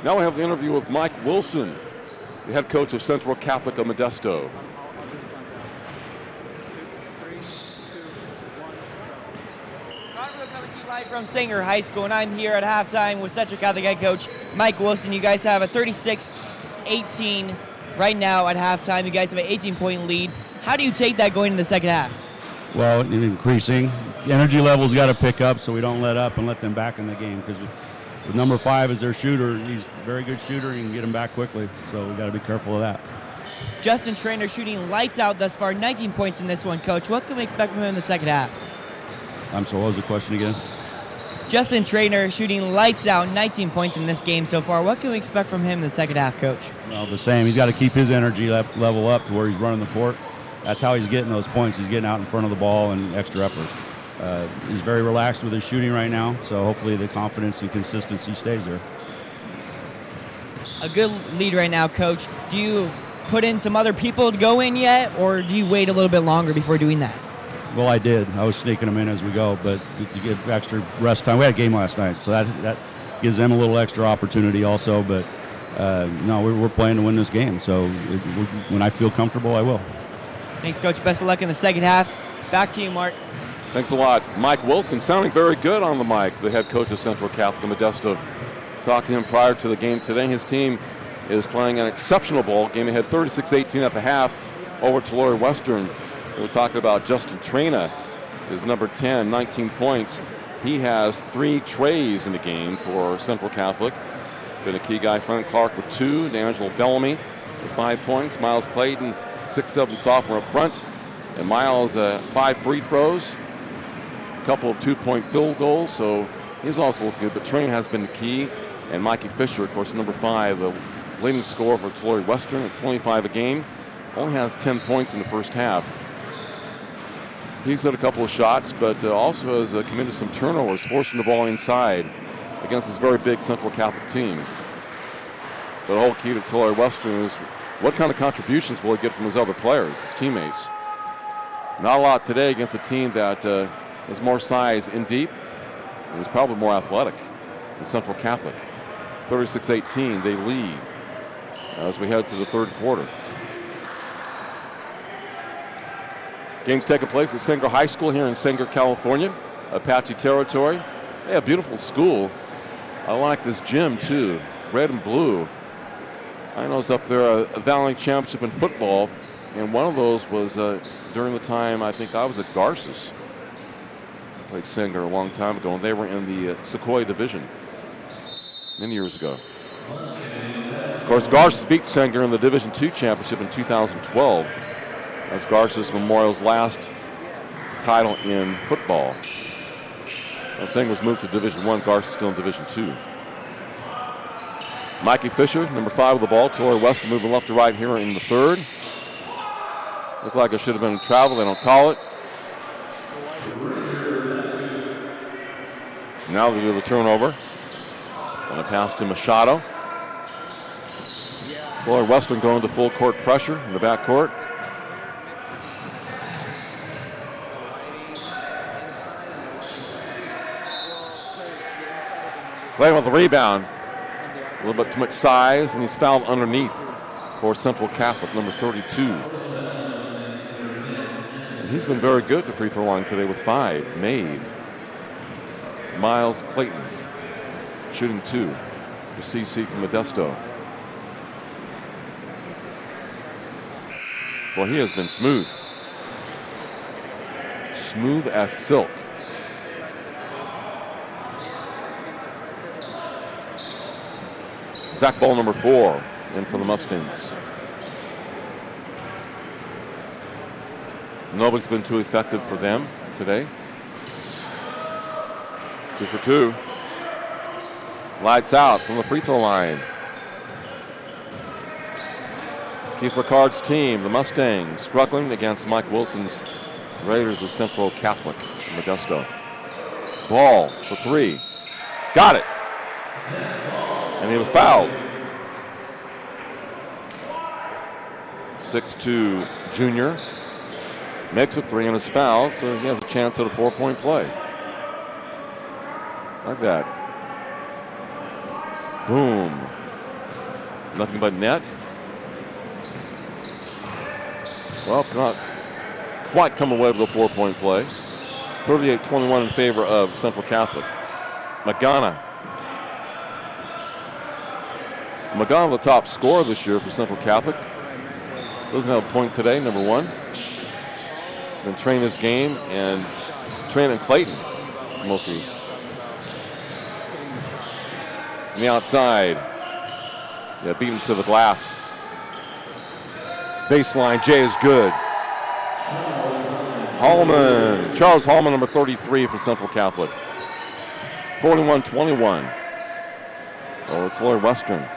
Now we have the interview with Mike Wilson, the head coach of Central Catholic of Modesto. Coming to you live from Sanger High School, and I'm here at halftime with Central Catholic head coach Mike Wilson. You guys have a 36-18 right now at halftime. You guys have an 18-point lead. How do you take that going into the second half? Well, increasing. The energy level's got to pick up so we don't let up and let them back in the game, because with number 5 as their shooter, he's a very good shooter. He can get him back quickly, so we got to be careful of that. Justin Trainer shooting lights out thus far, 19 points in this one, Coach. What can we expect from him in the second half? I'm sorry, what was the question again? Justin Trainer shooting lights out, 19 points in this game so far. What can we expect from him in the second half, Coach? Well, the same. He's got to keep his energy level up to where he's running the court. That's how he's getting those points. He's getting out in front of the ball and extra effort. He's very relaxed with his shooting right now, so hopefully the confidence and consistency stays there. A good lead right now, Coach. Do you put in some other people to go in yet, or do you wait a little bit longer before doing that? Well, I did. I was sneaking them in as we go, but to give extra rest time. We had a game last night, so that gives them a little extra opportunity also, but no, we're playing to win this game, so when I feel comfortable, I will. Thanks, Coach. Best of luck in the second half. Back to you, Mark. Thanks a lot. Mike Wilson sounding very good on the mic, the head coach of Central Catholic of Modesto. Talked to him prior to the game today. His team is playing an exceptional ball game. They had 36-18 at the half over Tulare Western. We're talking about Justin Traina, is number 10, 19 points. He has 3 trays in the game for Central Catholic. Been a key guy. Frank Clark with 2, D'Angelo Bellamy with 5 points, Miles Clayton, 6'7" sophomore up front, and Miles 5 free throws, a couple of 2-point field goals, so he's also good. But Traina has been the key, and Mikey Fisher, of course, number 5, the leading scorer for Tulare Western at 25 a game, only has 10 points in the first half. He's had a couple of shots, but also has committed some turnovers, forcing the ball inside against this very big Central Catholic team. But the whole key to Tulare Western is what kind of contributions will he get from his other players, his teammates. Not a lot today against a team that has more size in deep and is probably more athletic than Central Catholic. 36-18, they lead as we head to the third quarter. Game's taking place at Sanger High School here in Sanger, California, Apache territory. They have a beautiful school. I like this gym too, red and blue. I know it's up there a Valley Championship in football, and one of those was during the time I think I was at Garces. I played Sanger a long time ago, and they were in the Sequoia Division many years ago. Of course, Garces beat Sanger in the Division II Championship in 2012. That's Garces Memorial's last title in football. That thing was moved to Division I. Garces still in Division II. Mikey Fisher, number 5 with the ball. Tulare Western moving left to right here in the third. Looked like it should have been travel. They don't call it. Now they do the turnover. And a pass to Machado. Tulare Western going to full court pressure in the back court. Playing with the rebound. A little bit too much size, and he's fouled underneath for Central Catholic, number 32. And he's been very good at the free throw line today with 5 made. Miles Clayton shooting 2 for CC from Modesto. Well, he has been smooth. Smooth as silk. Zach Ball, number 4, in for the Mustangs. Nobody's been too effective for them today. 2 for 2. Lights out from the free throw line. Keith Ricard's team, the Mustangs, struggling against Mike Wilson's Raiders of Central Catholic in Modesto. Ball for 3. Got it. And he was fouled. 6'2" junior. Makes it 3 and is fouled, so he has a chance at a 4-point play. Like that. Boom. Nothing but net. Well, cannot quite come away with a 4-point play. 38-21 in favor of Central Catholic. Magana, the top scorer this year for Central Catholic. Doesn't have a point today, number 1. Been training his game and training Clayton mostly. On the outside. Yeah, beat him to the glass. Baseline, Jay is good. Hallman, Charles Hallman, number 33 for Central Catholic. 41-21. Oh, it's Tulare Western.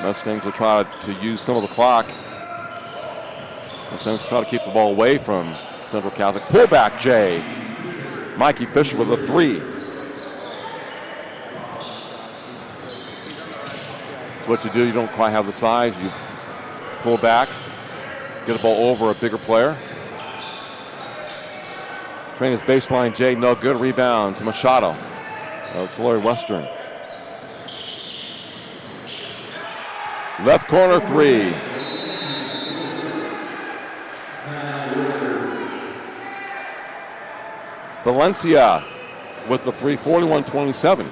Mustangs will try to use some of the clock. Mustangs try to keep the ball away from Central Catholic. Pullback, Jay. Mikey Fisher with a 3. That's what you do. You don't quite have the size. You pull back, get the ball over a bigger player. Train his baseline, Jay, no good. Rebound to Machado. Tulare Western. Left corner 3. Valencia with the 3, 41-27.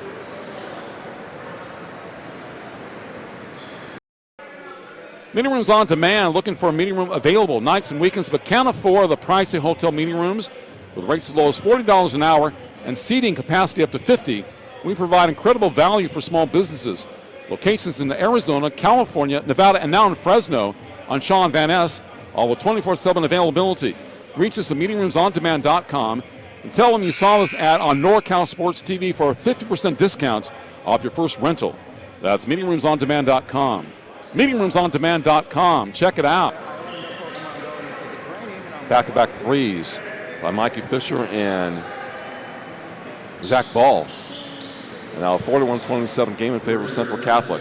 Meeting rooms on demand. Looking for a meeting room available nights and weekends, but can't afford the pricey hotel meeting rooms with rates as low as $40 an hour and seating capacity up to 50. We provide incredible value for small businesses. Locations in Arizona, California, Nevada, and now in Fresno on Shaw and Van Ness, all with 24/7 availability. Reach us at meetingroomsondemand.com and tell them you saw this ad on NorCal Sports TV for a 50% discount off your first rental. That's meetingroomsondemand.com. Meetingroomsondemand.com. Check it out. Back-to-back threes by Mikey Fisher and Zach Ball. And now a 41-27 game in favor of Central Catholic.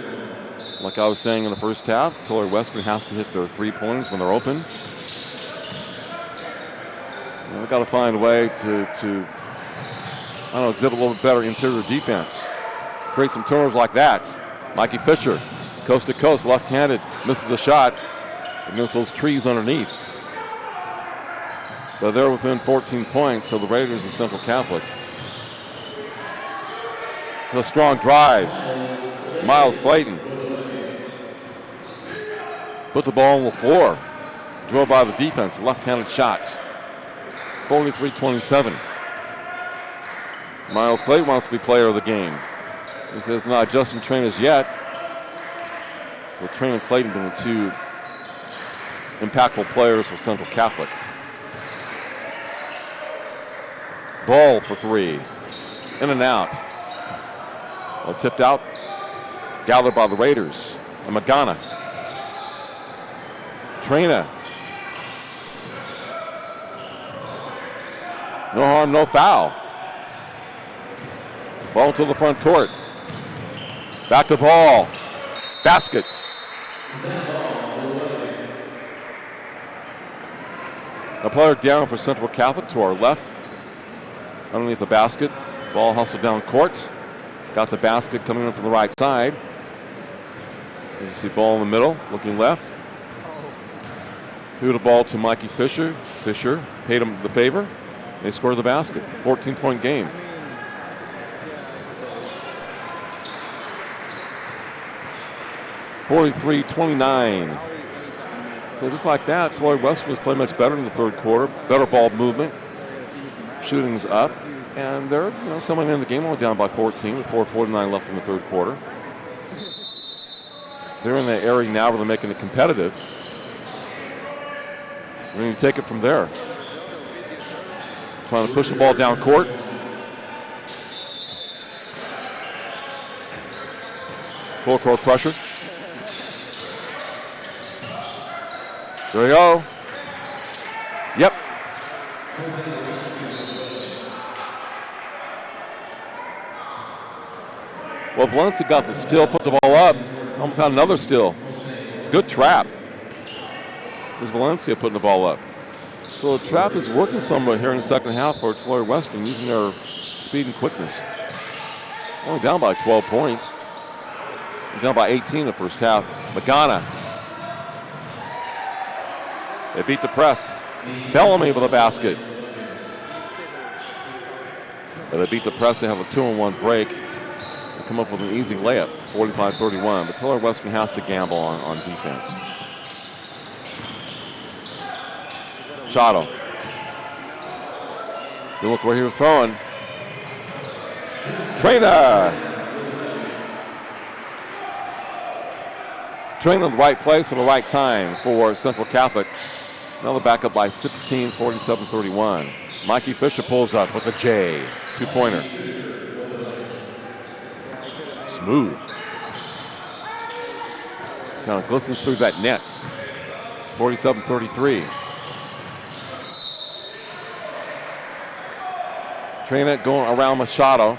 Like I was saying in the first half, Tulare Western has to hit their 3-pointers when they're open. They've got to find a way to exhibit a little bit better interior defense. Create some turnovers like that. Mikey Fisher, coast to coast, left-handed, misses the shot against those trees underneath. But they're within 14 points, so the Raiders and Central Catholic. A strong drive. Miles Clayton put the ball on the floor. Drove by the defense, left-handed shots. 43-27. Miles Clayton wants to be player of the game. He says not Justin Traynor yet. So Traynor and Clayton being the two impactful players for Central Catholic. Ball for three. In and out. Well, tipped out. Gathered by the Raiders. And Magana. Traynor. No harm, no foul. Ball to the front court. Back to ball. Basket. A player down for Central Catholic to our left. Underneath the basket. Ball hustled down courts. Got the basket coming in from the right side. You can see ball in the middle, looking left. Threw the ball to Mikey Fisher. Fisher paid him the favor. They scored the basket. 14-point game. (43-29). So just like that, Tulare Western was playing much better in the third quarter. Better ball movement. Shooting's up. And they're someone in the game only down by 14 with 4:49 left in the third quarter. They're in the area now where they're making it competitive. We're going to take it from there. Trying to push the ball down court. Full court pressure. There we go. Yep. Well, Valencia got the steal, put the ball up. Almost had another steal. Good trap. There's Valencia putting the ball up. So the trap is working somewhat here in the second half for Tulare Western, using their speed and quickness. Only down by 12 points. Down by 18 in the first half. Magana. They beat the press. Bellamy with a basket. But they beat the press. They have a 2-on-1 break. They come up with an easy layup, 45-31. But Tulare Western has to gamble on defense. Shadow. You look where he was throwing. Traynor. Traynor in the right place at the right time for Central Catholic. Now they're back up by 16, 47-31. Mikey Fisher pulls up with a J. Two-pointer. Smooth. Kind of glistens through that net. 47-33. Traynor going around Machado.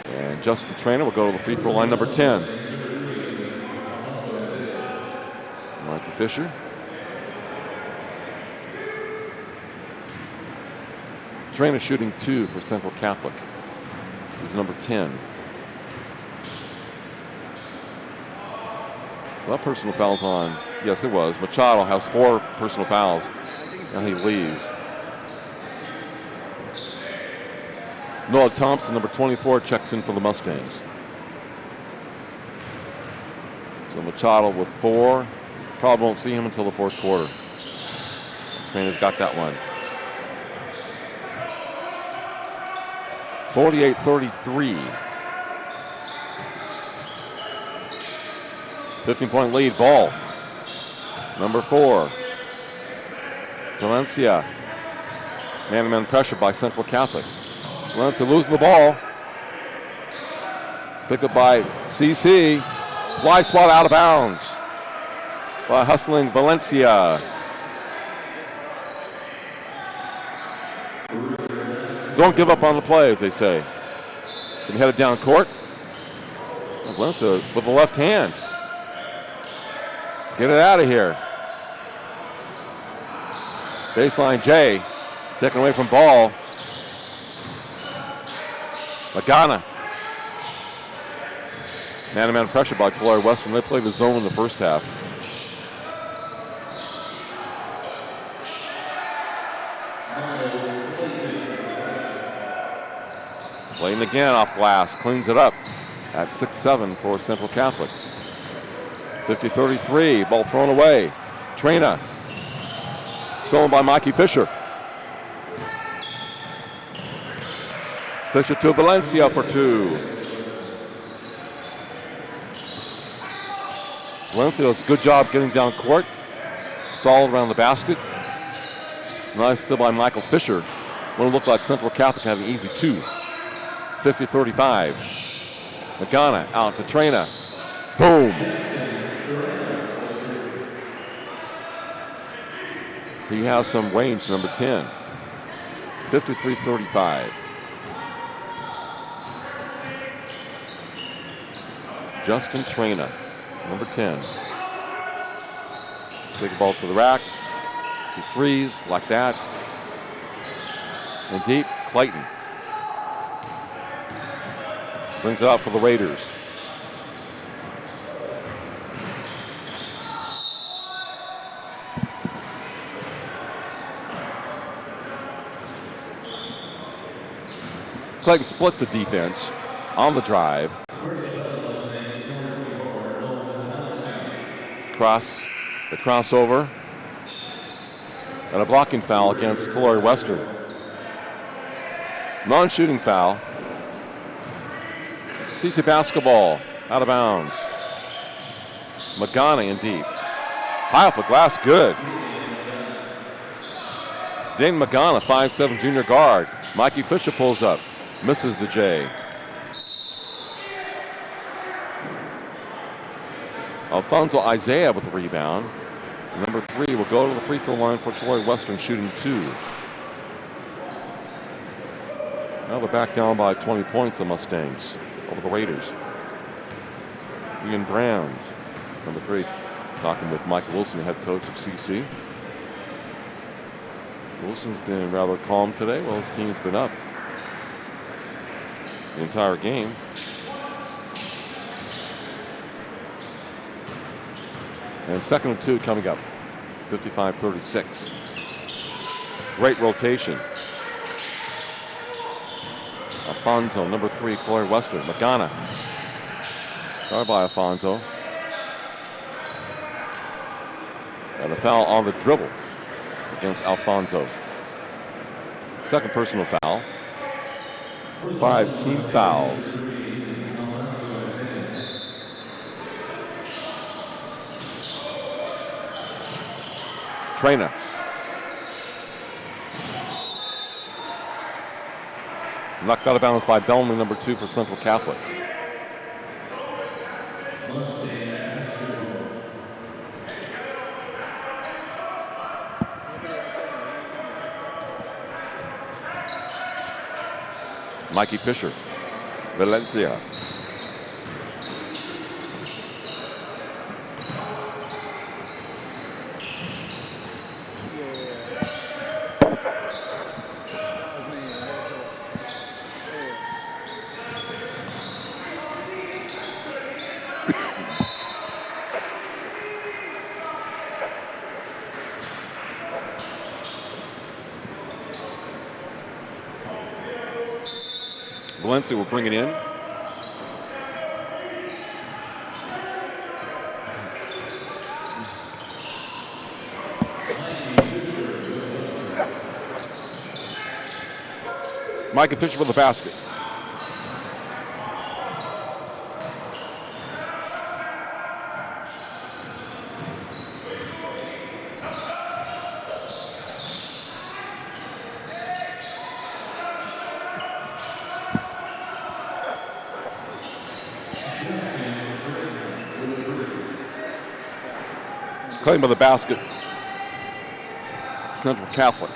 And Justin Traynor will go to the free throw line, number 10. Mikey Fisher. Traynor shooting 2 for Central Catholic. He's number 10. Well, that personal foul's on. Yes, it was. Machado has 4 personal fouls. Now he leaves. Noah Thompson, number 24, checks in for the Mustangs. So Machado with 4. Probably won't see him until the fourth quarter. Trainor's got that one. 48-33. 15-point lead. Ball. Number 4. Valencia. Man-to-man pressure by Central Catholic. Valencia losing the ball. Picked up by CC. Fly swat out of bounds by hustling Valencia. Don't give up on the play, as they say. So we headed down court. Valencia with the left hand. Get it out of here. Baseline J. Taken away from ball. Magana. Man-to-man pressure by Tulare Western. They played the zone in the first half. Playing again off glass. Cleans it up at 6-7 for Central Catholic. 50-33. Ball thrown away. Trina. Stolen by Mikey Fisher. Fisher to Valencia for 2. Valencia does a good job getting down court. Solid around the basket. Nice still by Michael Fisher. What it looked like Central Catholic having easy 2. 50-35. Magana out to Trina. Boom. He has some range, number 10. 53-35. Justin Trina, number 10. Big ball to the rack. 2 threes, like that. And deep, Clayton. Brings it out for the Raiders. Clayton split the defense on the drive. The crossover. And a blocking foul against Tulare Western. Non-shooting foul. CC basketball out of bounds. Magana in deep. High off the glass, good. Dane Magana, 5'7" junior guard. Mikey Fisher pulls up. Misses the J. Alfonso Isaiah with the rebound. Number 3 will go to the free throw line for Tulare Western, shooting 2. Now they're back down by 20 points, the Mustangs, over the Raiders. Ian Brands, number 3, talking with Michael Wilson, the head coach of CC. Wilson's been rather calm today while his team's been up the entire game. And 2nd and 2 coming up. 55-36. Great rotation. Alfonso, number 3, Tulare Western. Magana. Guard by Alfonso. And a foul on the dribble against Alfonso. 2nd personal foul. 5 team fouls. Trina. Knocked out of bounds by Bellman, number 2 for Central Catholic. Mikey Fisher, Valencia. Valencia will bring it in. Micah Fisher with the basket. Claim by the basket, Central Catholic.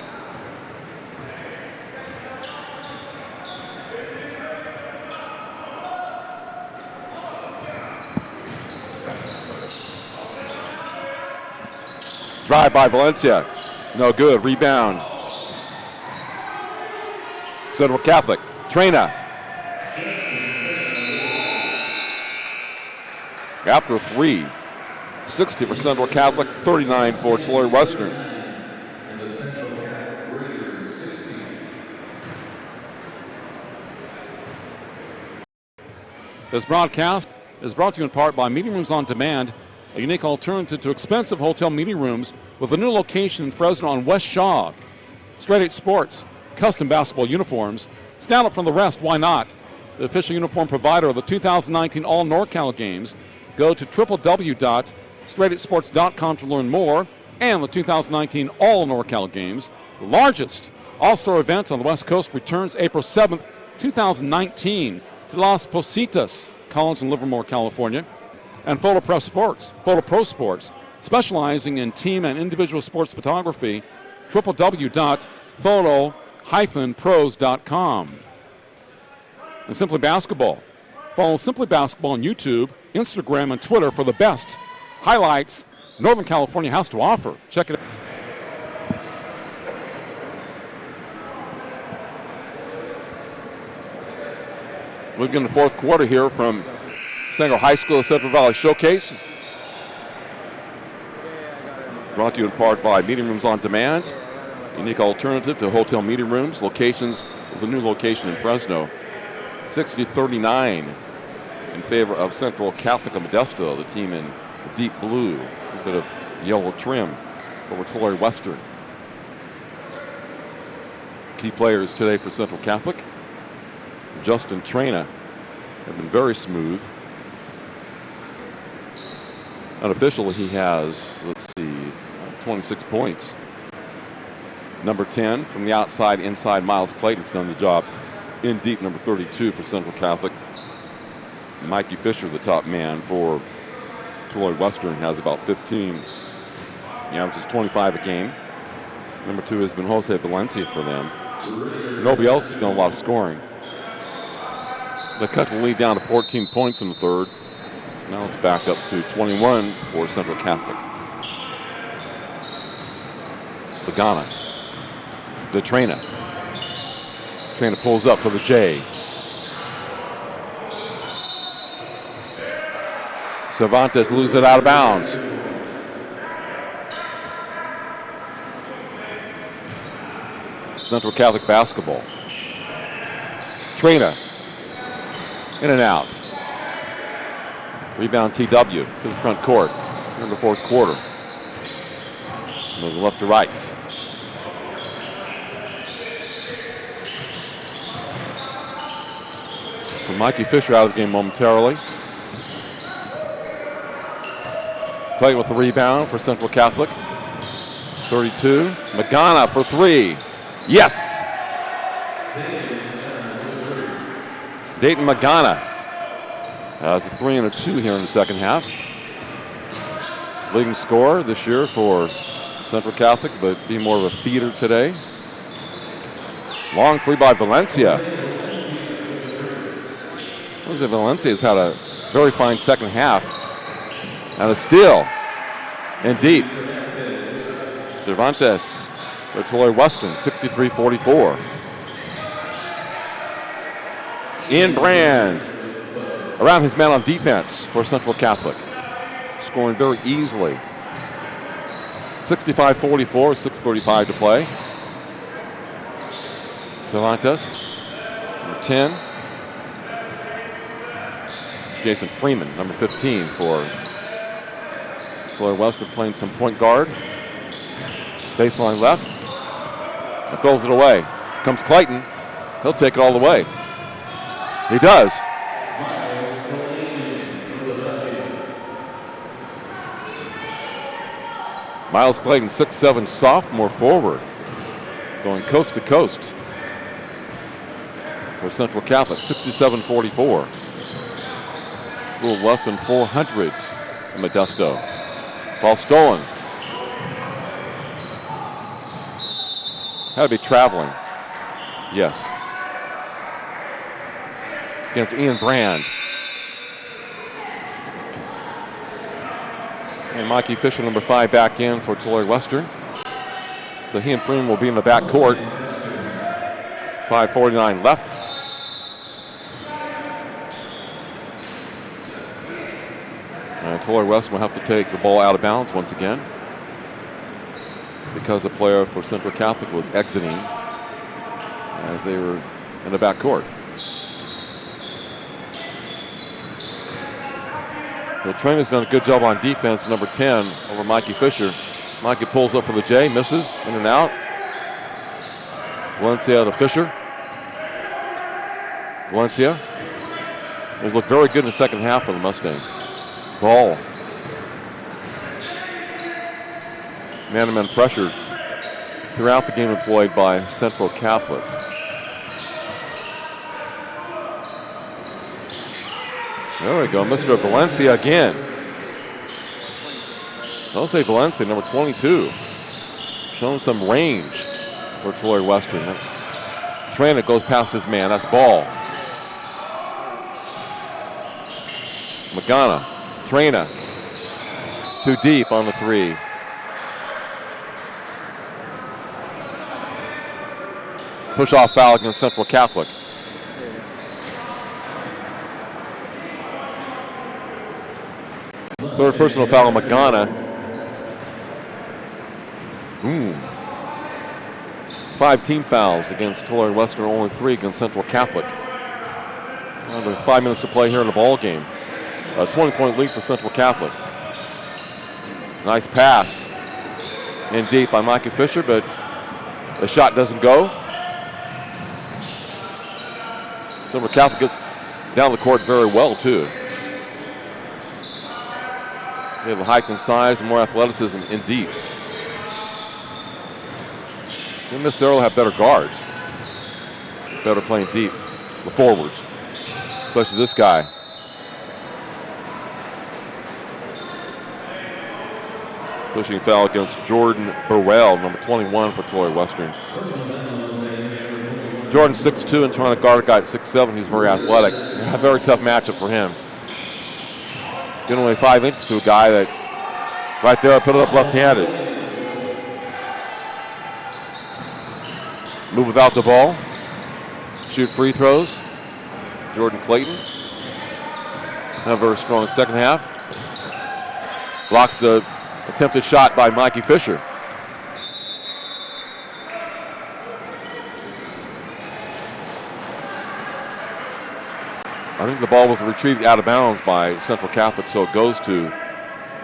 drive by Valencia. No good. Rebound. Central Catholic. Trina. After three. 60 for Central Catholic, 39 for Tulare Western. This broadcast is brought to you in part by Meeting Rooms on Demand, a unique alternative to expensive hotel meeting rooms with a new location in Fresno on West Shaw. Straight 8 Sports, custom basketball uniforms. Stand up from the rest, why not? The official uniform provider of the 2019 All NorCal Games. Go to www.straight8sports.com to learn more. And the 2019 All NorCal Games, the largest all-star event on the West Coast, returns April 7th, 2019 to Las Positas College in Livermore, California. And Photo Pro Sports, specializing in team and individual sports photography, www.photo-pros.com. And Simply Basketball. Follow Simply Basketball on YouTube, Instagram, and Twitter for the best highlights Northern California has to offer. Check it out. Moving into the fourth quarter here from Central High School Central Valley Showcase. Brought to you in part by Meeting Rooms on Demand, unique alternative to hotel meeting rooms. Locations with a new location in Fresno. 60-39 in favor of Central Catholic of Modesto, the team in deep blue, a bit of yellow trim over Tulare Western. Key players today for Central Catholic. Justin Trina have been very smooth. Unofficially, he has, 26 points. Number 10 from the outside, inside, Miles Clayton's done the job. In deep, number 32 for Central Catholic. Mikey Fisher, the top man for Tulare Western, has about 15. He averages 25 a game. Number 2 has been Jose Valencia for them. Nobody else has done a lot of scoring. They cut the lead down to 14 points in the third. Now it's back up to 21 for Central Catholic. Lagana. The Trina. Trina pulls up for the J. Cervantes loses it out of bounds. Central Catholic basketball. Trina. In and out. Rebound TW to the front court in the fourth quarter. Moving left to right. And Mikey Fisher out of the game momentarily. Clayton with the rebound for Central Catholic. 32. Magana for three. Yes! Dayton Magana has a 3 and a 2 here in the second half. Leading scorer this year for Central Catholic, but be more of a feeder today. Long three by Valencia. Jose Valencia has had a very fine second half. And a steal. And deep. Cervantes for Tulare Western, 63-44. Ian Brand around his man on defense for Central Catholic. Scoring very easily. 65-44, 6:35 to play. Cervantes, number 10. It's Jason Freeman, number 15 for Tulare Western, playing some point guard. Baseline left. And throws it away. Comes Clayton. He'll take it all the way. He does. Miles Clayton, 6'7", sophomore forward, going coast to coast for Central Catholic, 67-44. School less than 400s in Modesto. Ball stolen. Had to be traveling. Yes. Against Ian Brand. And Mikey Fisher, number 5, back in for Tulare Western. So he and Freeman will be in the back court. 5:49 left. And Tulare Western will have to take the ball out of bounds once again, because a player for Central Catholic was exiting as they were in the back court. So Trent has done a good job on defense, number 10, over Mikey Fisher. Mikey pulls up for the J, misses, in and out. Valencia to Fisher. Valencia. They looked very good in the second half for the Mustangs. Ball. Man-to-man pressure throughout the game employed by Central Catholic. There we go, Mr. Valencia again. Don't say Valencia, number 22. Showing some range for Tulare Western. Trana goes past his man, that's ball. Magana, Trana, too deep on the 3. Push-off foul against Central Catholic. Third personal foul on Magana. 5 team fouls against Tulare Western, only 3 against Central Catholic. Under 5 minutes to play here in the ball game. A 20-point lead for Central Catholic. Nice pass in deep by Mikey Fisher, but the shot doesn't go. Central Catholic gets down the court very well, too. They have a height and size and more athleticism in deep. They necessarily have better guards. Better playing deep, the forwards. Especially this guy. Pushing foul against Jordan Burwell, number 21 for Tulare Western. Jordan 6'2" and trying to guard a guy at 6'7". He's very athletic. A very tough matchup for him. Getting only 5 inches to a guy that right there put it up left-handed. Move without the ball. Shoot free throws. Jordan Clayton. Have a very strong second half. Blocks the attempted shot by Mikey Fisher. I think the ball was retrieved out of bounds by Central Catholic, so it goes to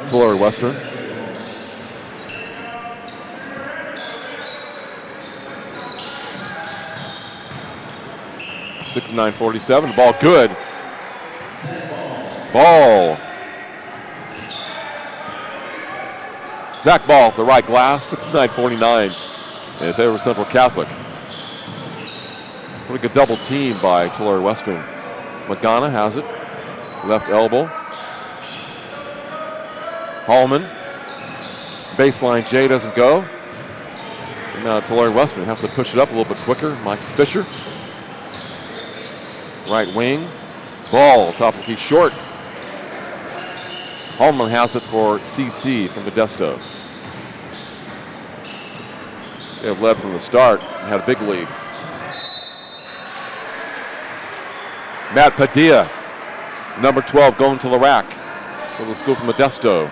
Tulare Western. .69:47, the ball good. Ball. Zach Ball off the right glass, 69:49 in favor of Central Catholic. Pretty good double team by Tulare Western. Magana has it, left elbow. Hallman, baseline J doesn't go. And now Tulare Western have to push it up a little bit quicker. Mike Fisher. Right wing, ball, top of the key, short. Hallman has it for CC from Modesto. They have led from the start and had a big lead. Matt Padilla, number 12, going to the rack for the school from Modesto.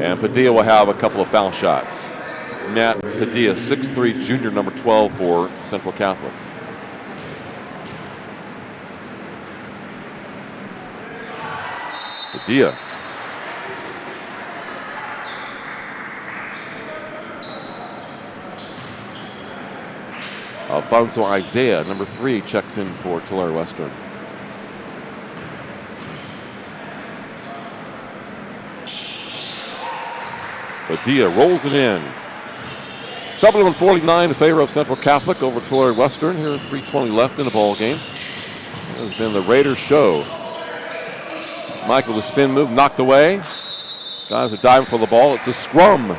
And Padilla will have a couple of foul shots. Matt Padilla, 6'3", junior, number 12 for Central Catholic. Padilla. Alfonso Isaiah, number 3, checks in for Tulare Western. Padilla rolls it in. 7:49 in favor of Central Catholic over Tulare Western. Here, 3:20 left in the ball game. It has been the Raiders' show. Mike with a spin move, knocked away. Guys are diving for the ball. It's a scrum.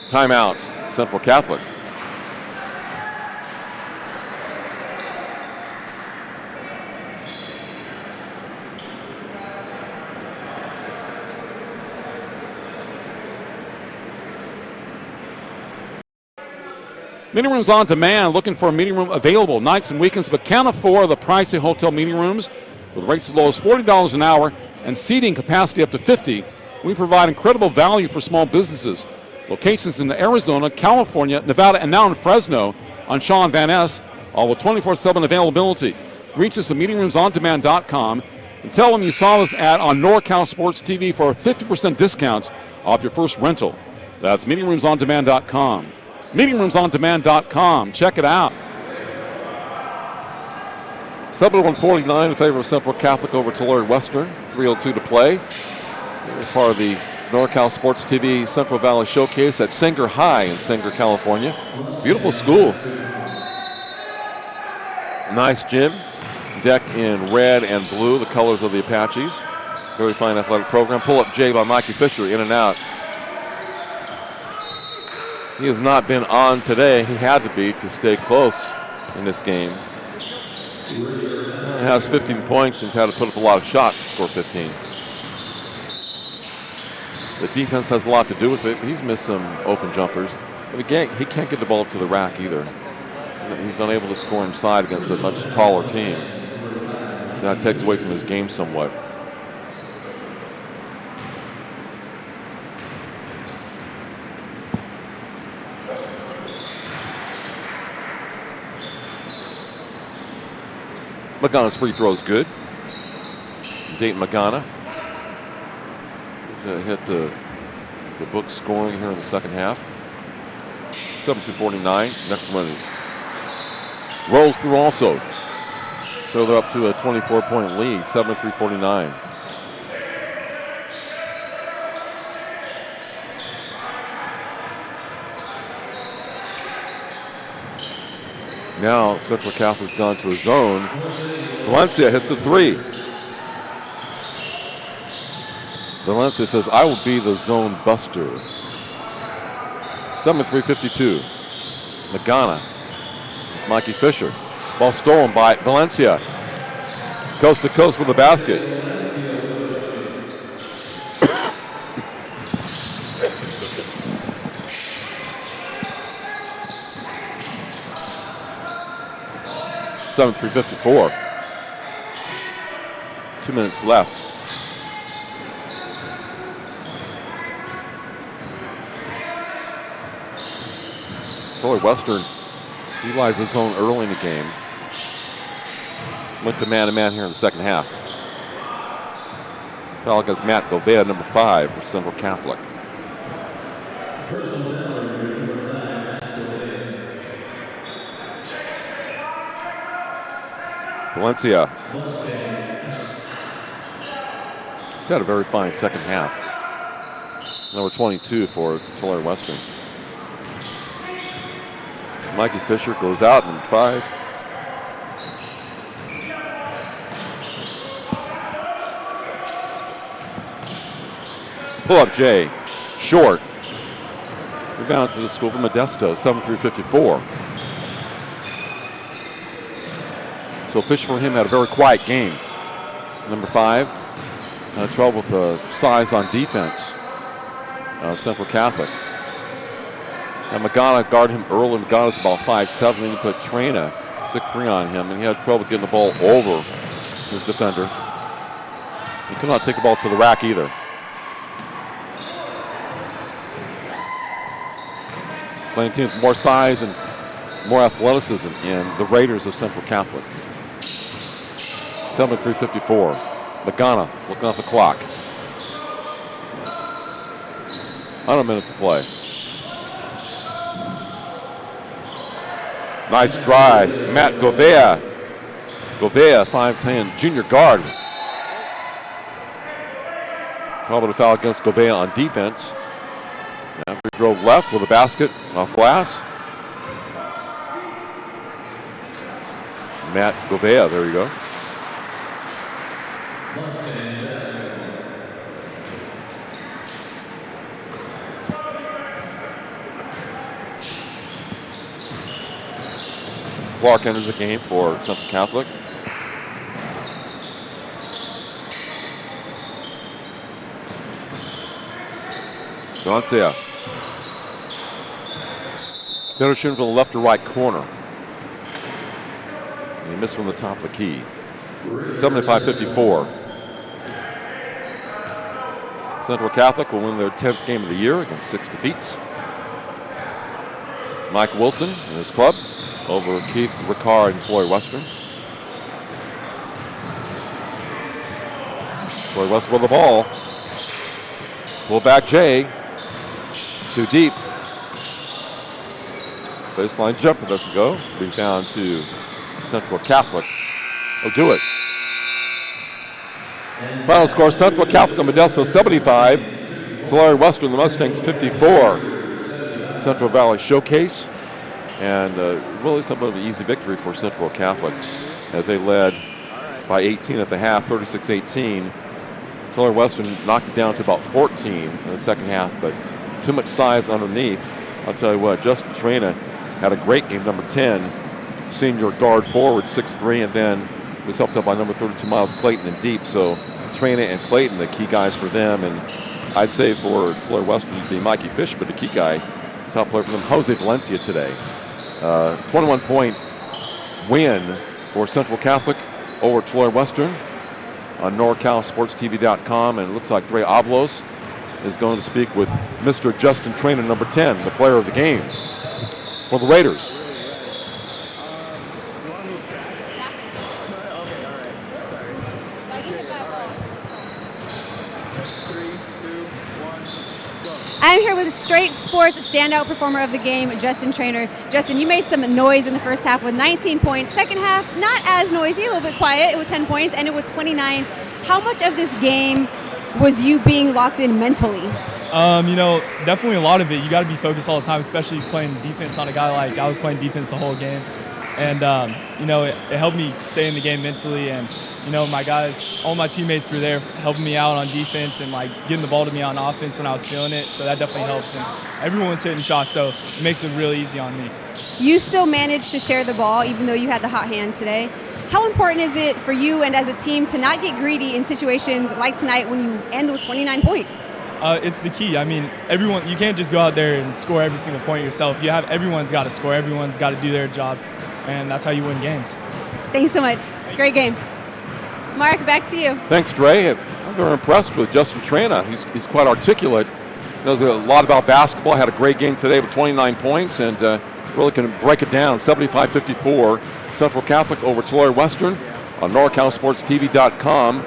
Timeout, Central Catholic. Meeting rooms on demand. Looking for a meeting room available nights and weekends, but can't afford the pricey hotel meeting rooms with rates as low as $40 an hour and seating capacity up to 50. We provide incredible value for small businesses. Locations in Arizona, California, Nevada, and now in Fresno on Shaw and Van Ness, all with 24/7 availability. Reach us at meetingroomsondemand.com and tell them you saw this ad on NorCal Sports TV for a 50% discount off your first rental. That's meetingroomsondemand.com. Meetingroomsondemand.com. Check it out. Suburban 149 in favor of Central Catholic over Tulare Western. 3:02 to play. As part of the NorCal Sports TV Central Valley Showcase at Sanger High in Sanger, California. Beautiful school. Nice gym, decked in red and blue, the colors of the Apaches. Very fine athletic program. Pull-up J by Mikey Fisher, in and out. He has not been on today. He had to be to stay close in this game. He has 15 points and has had to put up a lot of shots to score 15. The defense has a lot to do with it. He's missed some open jumpers. But again, he can't get the ball to the rack either. He's unable to score inside against a much taller team. So that takes away from his game somewhat. Magana's free throw is good. Dayton Magana hit the book scoring here in the second half. 7-2-49. Next one is rolls through also. So they're up to a 24-point lead, 7-3-49. Now Central Catholic's gone to a zone. Valencia hits a three. Valencia says, I will be the zone buster. 7-3-52. Magana. It's Mikey Fisher. Ball stolen by Valencia. Coast to coast with the basket. Seven 3:54. 2 minutes left. Tulare Western utilized the zone early in the game. Went to man-to-man here in the second half. Foul against Matt Govea, number 5 for Central Catholic. Valencia. He's had a very fine second half. Number 22 for Tulare Western. Mikey Fisher goes out in 5. Pull up Jay. Short. Rebound to the school for Modesto. 7-3-54. So Fisher for him had a very quiet game. Number 5. 12 with size on defense. Central Catholic. And Magana guarded him early. Magana's about 5'7". Then he put Trena 6'3" on him, and he had trouble getting the ball over his defender. He could not take the ball to the rack either. Playing teams with more size and more athleticism in the Raiders of Central Catholic. 7-3-54. Magana looking off the clock. On a minute to play. Nice drive. Matt Govea. Govea, 5'10", junior guard. Probably a foul against Govea on defense. After he drove left with a basket off glass. Matt Govea, there you go. Clark enters the game for Central Catholic. Valencia Finishing from the left to right corner. He missed from the top of the key. 75-54. Central Catholic will win their 10th game of the year against 6 defeats. Mike Wilson and his club over Keith Ricard and Tulare Western. Tulare Western with the ball. Pull back Jay. Too deep. Baseline jumper doesn't go. Rebound to Central Catholic. They'll do it. Final score, Central Catholic of Modesto 75. Tulare Western, the Mustangs 54. Central Valley Showcase. And really somewhat of an easy victory for Central Catholic as they led by 18 at the half, 36-18. Tulare Western knocked it down to about 14 in the second half, but too much size underneath. I'll tell you what, Justin Trena had a great game, number 10, senior guard forward, 6'3", and then was helped up by number 32, Miles Clayton, in deep. So Trena and Clayton, the key guys for them. And I'd say for Tulare Western, it'd be Mikey Fisher, but the key guy, top player for them, Jose Valencia today. 21-point win for Central Catholic over Tulare Western on NorCal SportsTV.com. And it looks like Dre Avalos is going to speak with Mr. Justin Trena, number 10, the player of the game for the Raiders. I'm here with Straight Sports standout performer of the game, Justin Trena. Justin, you made some noise in the first half with 19 points. Second half, not as noisy, a little bit quiet. It was 10 points, and it was 29. How much of this game was you being locked in mentally? Definitely a lot of it. You got to be focused all the time, especially playing defense on a guy like I was playing defense the whole game. And, it helped me stay in the game mentally. And, my guys, all my teammates were there helping me out on defense and, getting the ball to me on offense when I was feeling it. So that definitely helps. And everyone was hitting shots, so it makes it really easy on me. You still managed to share the ball, even though you had the hot hand today. How important is it for you and as a team to not get greedy in situations like tonight when you end with 29 points? It's the key. I mean, everyone, you can't just go out there and score every single point yourself. Everyone's got to score. Everyone's got to do their job. And that's how you win games. Thanks so much. Great game. Mark, back to you. Thanks, Dre. I'm very impressed with Justin Trena. He's quite articulate. Knows a lot about basketball. Had a great game today with 29 points and really can break it down. 75-54. Central Catholic over Tulare Western on NorCalSportsTV.com.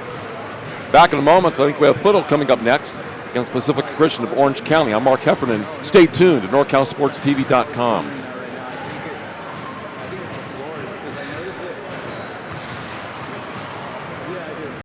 Back in a moment. I think we have Fiddle coming up next against Pacific Christian of Orange County. I'm Mark Heffernan. Stay tuned to NorCalSportsTV.com.